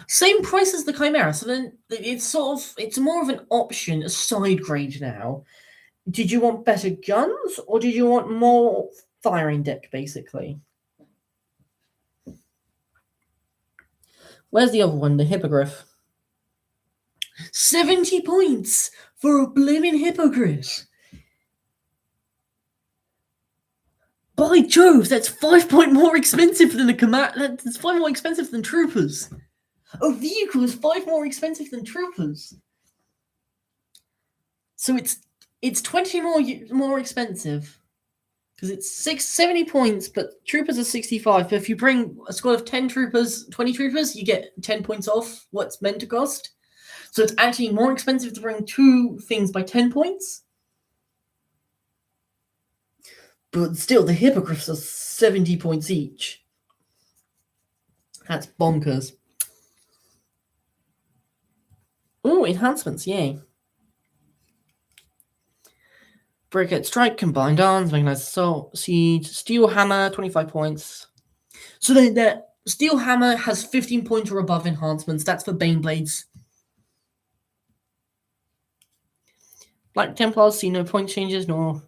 Same price as the Chimera, so then it's more of an option, a side grade now. Did you want better guns, or did you want more firing deck, basically? Where's the other one, the Hippogriff? 70 points for a blimmin' Hippogriff! By Jove, that's 5 points more expensive than that's 5 more expensive than Troopers. A vehicle is 5 more expensive than Troopers. So it's 20 more expensive. Because it's 70 points, but Troopers are 65. But if you bring a squad of 10 Troopers, 20 Troopers, you get 10 points off what's meant to cost. So it's actually more expensive to bring 2 things by 10 points. But still, the Hippogriffs are 70 points each. That's bonkers. Oh, enhancements, yay. Breakout Strike, Combined Arms, Mechanized Assault, Siege, Steel Hammer, 25 points. So then that Steel Hammer has 15 points or above enhancements. That's for Baneblades. Black Templars see no point changes, nor...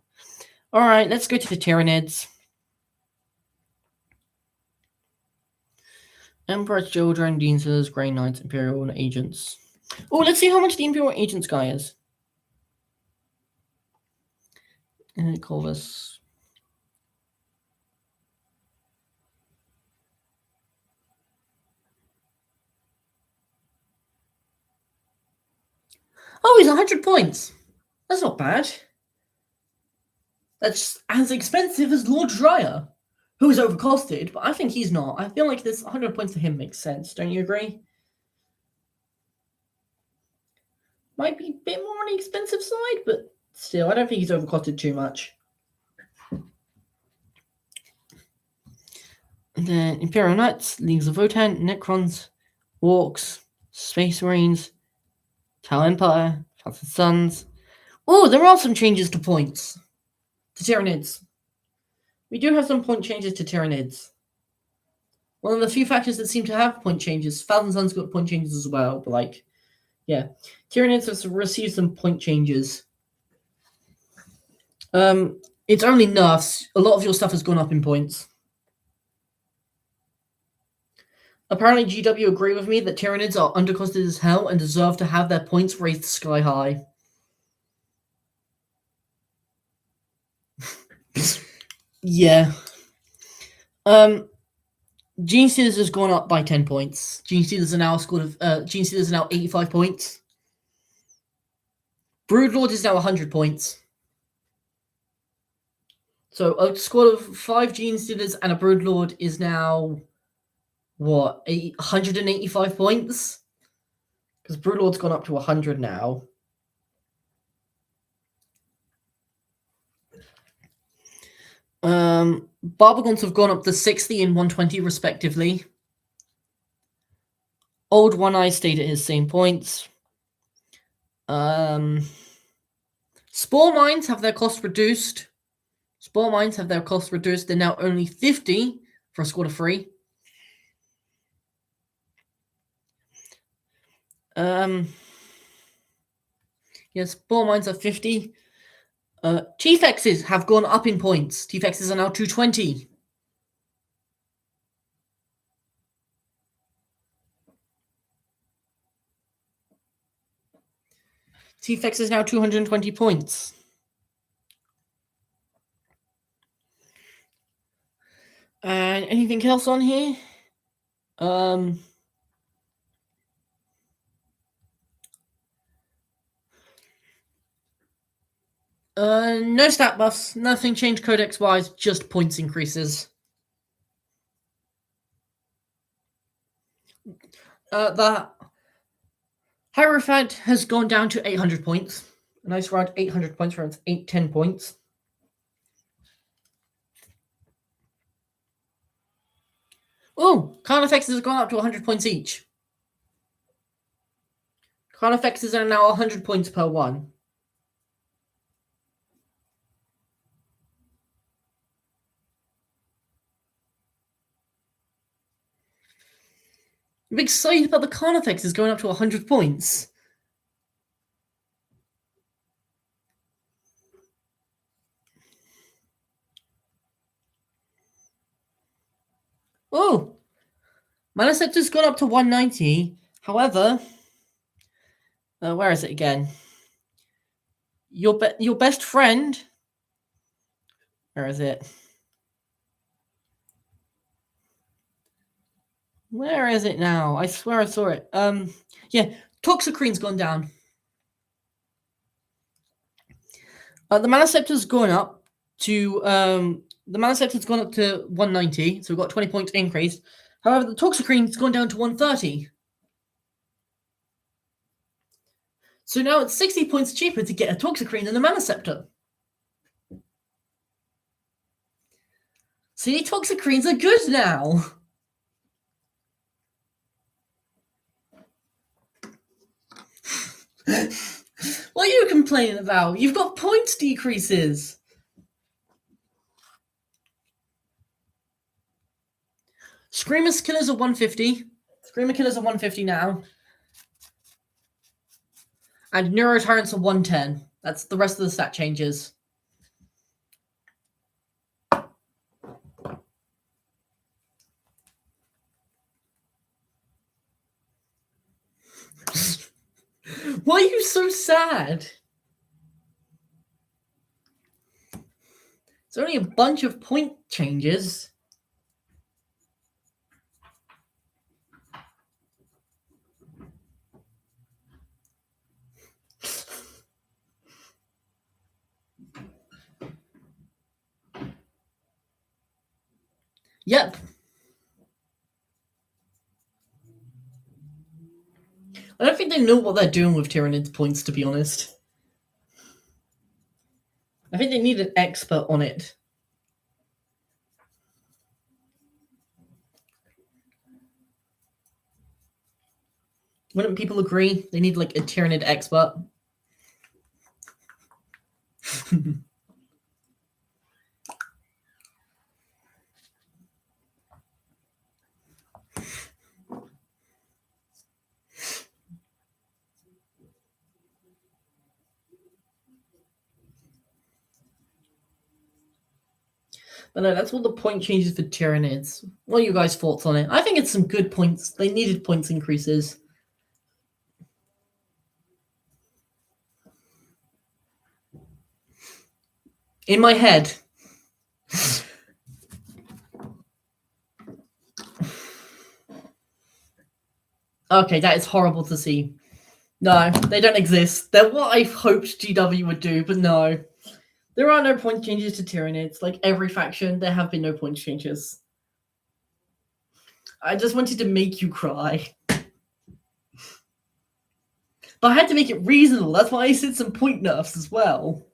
Alright, let's go to the Tyranids. Emperor's Children, Deansers, Grey Knights, Imperial Agents. Oh, let's see how much the Imperial Agents guy is. Corvus. Oh, he's 100 points. That's not bad. That's as expensive as Lord Dryer, who is overcosted, but I think he's not. I feel like this 100 points to him makes sense. Don't you agree? Might be a bit more on the expensive side, but still, I don't think he's overcosted too much. And then Imperial Knights, Leagues of Votan, Necrons, Orcs, Space Marines, Tau Empire, Thousand Suns. Oh, there are some changes to points. To Tyranids. We do have some point changes to Tyranids. One of the few factors that seem to have point changes. Thousand Suns got point changes as well, but like, yeah. Tyranids have received some point changes. It's only nerfs. A lot of your stuff has gone up in points. Apparently, GW agree with me that Tyranids are undercosted as hell and deserve to have their points raised sky high. Yeah. Gene Stealers has gone up by 10 points. Gene Stealers are now Gene Stealers are now 85 points. Broodlord is now 100 points. So a squad of 5 Gene Stealers and a Broodlord is now what, 185 points? Because Broodlord's gone up to 100 now. Barbagons have gone up to 60 and 120 respectively. Old One Eye stayed at his same points. Spore Mines have their cost reduced. They're now only 50 for a squad of 3. Yes, Spore Mines are 50. Chief X's have gone up in points. Chief X's are now 220. Chief X is now 220 points. And anything else on here? No stat buffs, nothing changed codex-wise, just points increases. The Hierophant has gone down to 800 points. A nice round 800 points for its 810 points. Oh, Carnifexes have gone up to 100 points each. Carnifexes are now 100 points per one. I'm excited about the Carnifexes going up to 100 points. Oh, Manaceptor's gone up to 190. However, where is it again? Your best friend. Where is it? Where is it now? I swear I saw it. Yeah, Toxicrene's gone down. The Manaceptor's gone up to 190, so we've got 20 points increase. However, the Toxicrene's gone down to 130. So now it's 60 points cheaper to get a Toxicrene than a Manaceptor. See, Toxicrenes are good now. What are you complaining about? You've got points decreases. Screamer Killers are 150. Screamer Killers are 150 now. And Neurotyrants are 110. That's the rest of the stat changes. Why are you so sad? It's only a bunch of point changes. Yep. I don't think they know what they're doing with Tyranids points, to be honest. I think they need an expert on it. Wouldn't people agree? They need like a Tyranid expert. But no, that's all the point changes for Tyranids. What are you guys' thoughts on it? I think it's some good points. They needed points increases. In my head. Okay, that is horrible to see. No, they don't exist. They're what I hoped GW would do, but no. There are no point changes to Tyranids. Like every faction, there have been no point changes. I just wanted to make you cry. But I had to make it reasonable. That's why I said some point nerfs as well.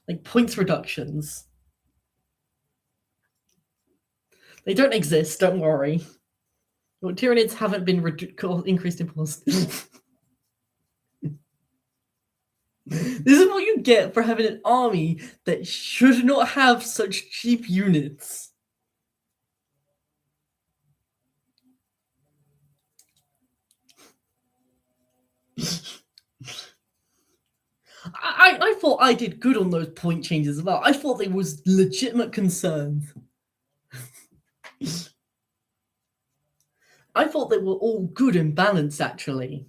Like points reductions. They don't exist, don't worry. Well, Tyranids haven't been increased in cost. This is what you get for having an army that should not have such cheap units. I thought I did good on those point changes as well. I thought there was legitimate concerns. I thought they were all good and balanced, actually.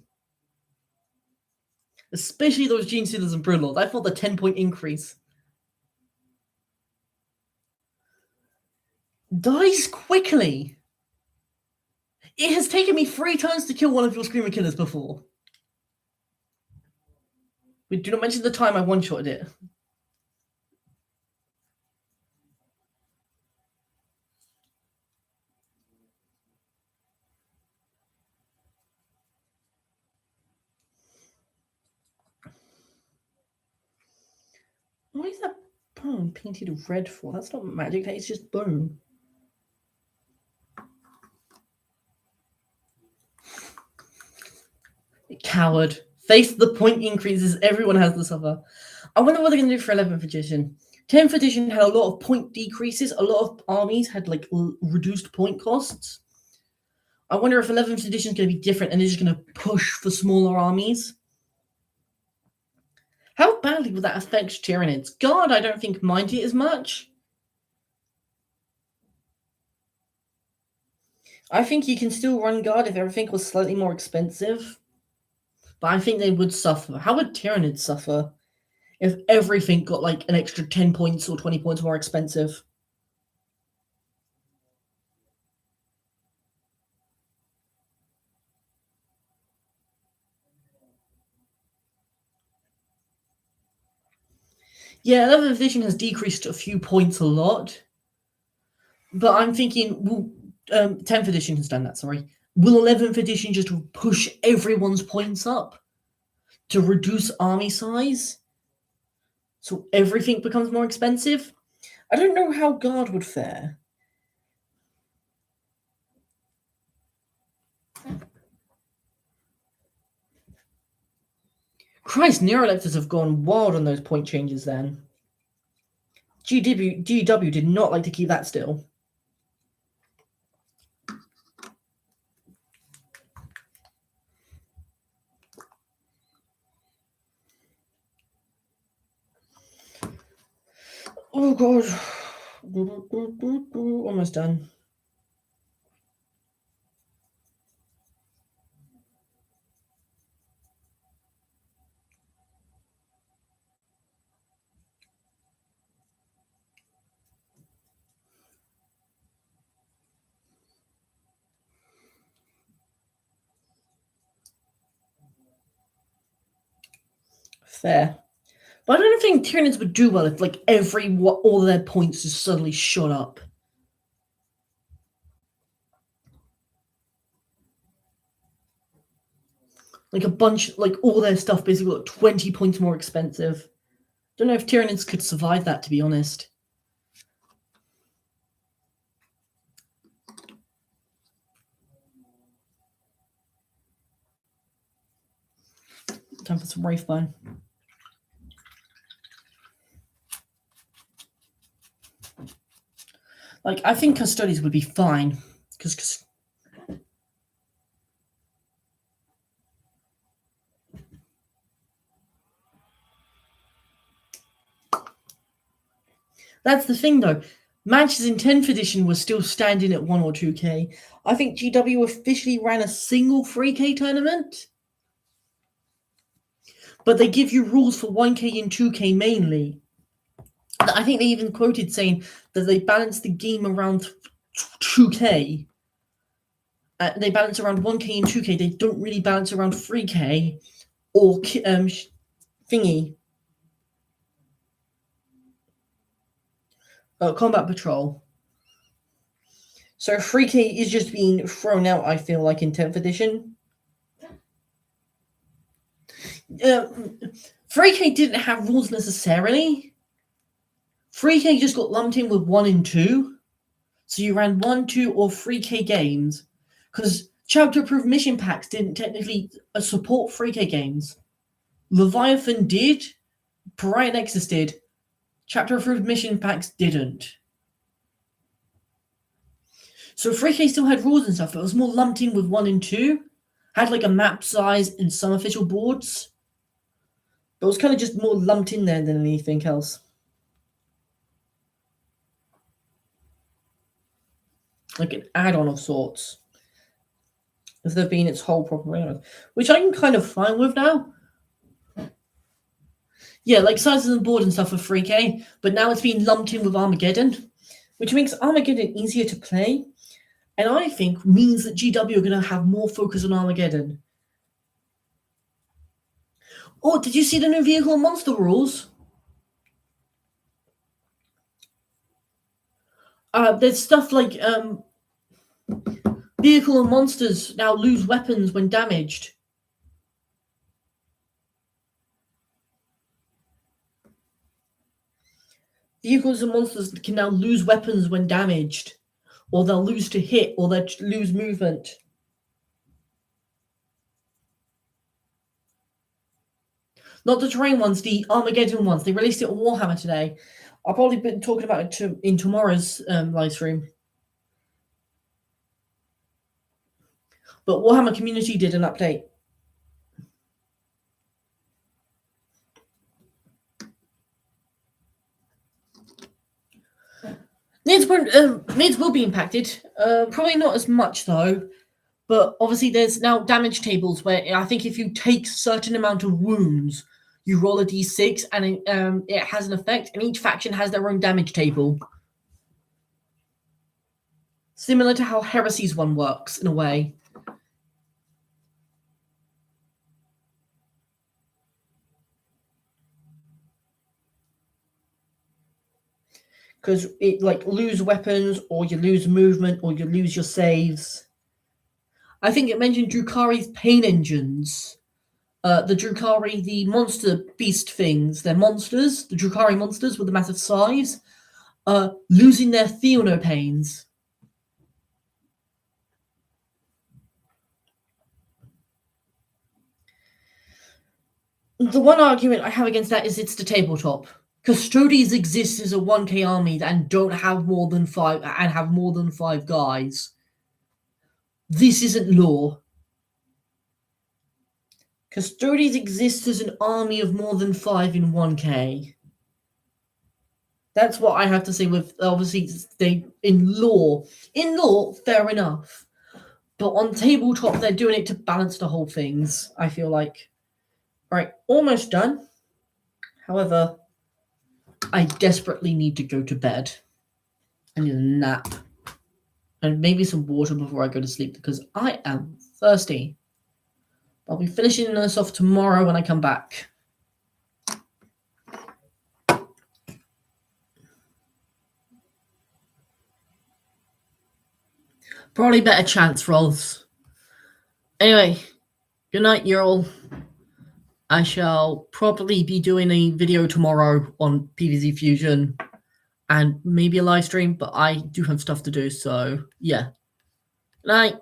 Especially those Gene Stealers and Brillord. I thought the 10-point increase. Dies quickly. It has taken me 3 turns to kill one of your Screamer Killers before. We do not mention the time I one-shotted it. Why is that bone painted red for? That's not magic, that is just bone. Coward. Face the point increases, everyone has to suffer. I wonder what they're going to do for 11th edition. 10th edition had a lot of point decreases. A lot of armies had like reduced point costs. I wonder if 11th edition is going to be different and they're just going to push for smaller armies. How badly will that affect Tyranids? Guard, I don't think mind it as much. I think you can still run Guard if everything was slightly more expensive. But I think they would suffer. How would Tyranids suffer if everything got like an extra 10 points or 20 points more expensive? Yeah, 11th edition has decreased a few points a lot. But I'm thinking, well, 10th edition has done that, sorry. Will 11th edition just push everyone's points up to reduce army size? So everything becomes more expensive? I don't know how Guard would fare. Christ, Neuroleptors have gone wild on those point changes then. GW did not like to keep that still. Oh god. Almost done. Fair. But I don't think Tyranids would do well if like all of their points just suddenly shot up. Like a bunch, like all their stuff basically got 20 points more expensive. Don't know if Tyranids could survive that, to be honest. Time for some Wraithbone. Like, I think Custodians would be fine. Because that's the thing, though. Matches in 10th edition were still standing at 1 or 2k. I think GW officially ran a single 3k tournament. But they give you rules for 1k and 2k mainly. I think they even quoted saying that they balance the game around 2k. They balance around 1k and 2k. They don't really balance around 3k or thingy. Combat Patrol. So 3k is just being thrown out, I feel like, in 10th edition. 3k didn't have rules necessarily. 3k just got lumped in with 1 and 2. So you ran 1, 2, or 3k games. Because chapter-approved mission packs didn't technically support 3k games. Leviathan did. Pariah Nexus did. Chapter-approved mission packs didn't. So 3k still had rules and stuff, but it was more lumped in with 1 and 2. Had like a map size in some official boards. But it was kind of just more lumped in there than anything else. Like an add-on of sorts. Instead of being its whole proper round. Which I'm kind of fine with now. Yeah, like sizes and board and stuff for 3k, but now it's being lumped in with Armageddon, which makes Armageddon easier to play, and I think means that GW are going to have more focus on Armageddon. Oh, did you see the new vehicle and monster rules? There's stuff like vehicle and monsters now lose weapons when damaged. Vehicles and monsters can now lose weapons when damaged, or they'll lose to hit, or they'll lose movement. Not the terrain ones, the Armageddon ones. They released it on Warhammer today. I'll probably be talking about it in tomorrow's live stream. But Warhammer Community did an update. Needs will be impacted. Probably not as much though. But obviously there's now damage tables where I think if you take a certain amount of wounds, you roll a d6 and it has an effect, and each faction has their own damage table. Similar to how Heresy's one works in a way. Because it like lose weapons, or you lose movement, or you lose your saves. I think it mentioned Drukhari's pain engines. The Drukhari, the monster beast things, they're monsters. The Drukhari monsters with the massive size, losing their Theonopanes. The one argument I have against that is it's the tabletop. Custodians exist as a 1k army and don't have more than 5 and have more than 5 guys. This isn't law. Custodians exist as an army of more than 5 in 1k. That's what I have to say with, obviously, they in law, fair enough. But on tabletop, they're doing it to balance the whole things, I feel like. Right, almost done. However, I desperately need to go to bed. I need a nap. And maybe some water before I go to sleep because I am thirsty. I'll be finishing this off tomorrow when I come back. Probably better chance rolls. Anyway, Good night, you all. I shall probably be doing a video tomorrow on PvZ Fusion and maybe a live stream, but I do have stuff to do, so yeah. Good night.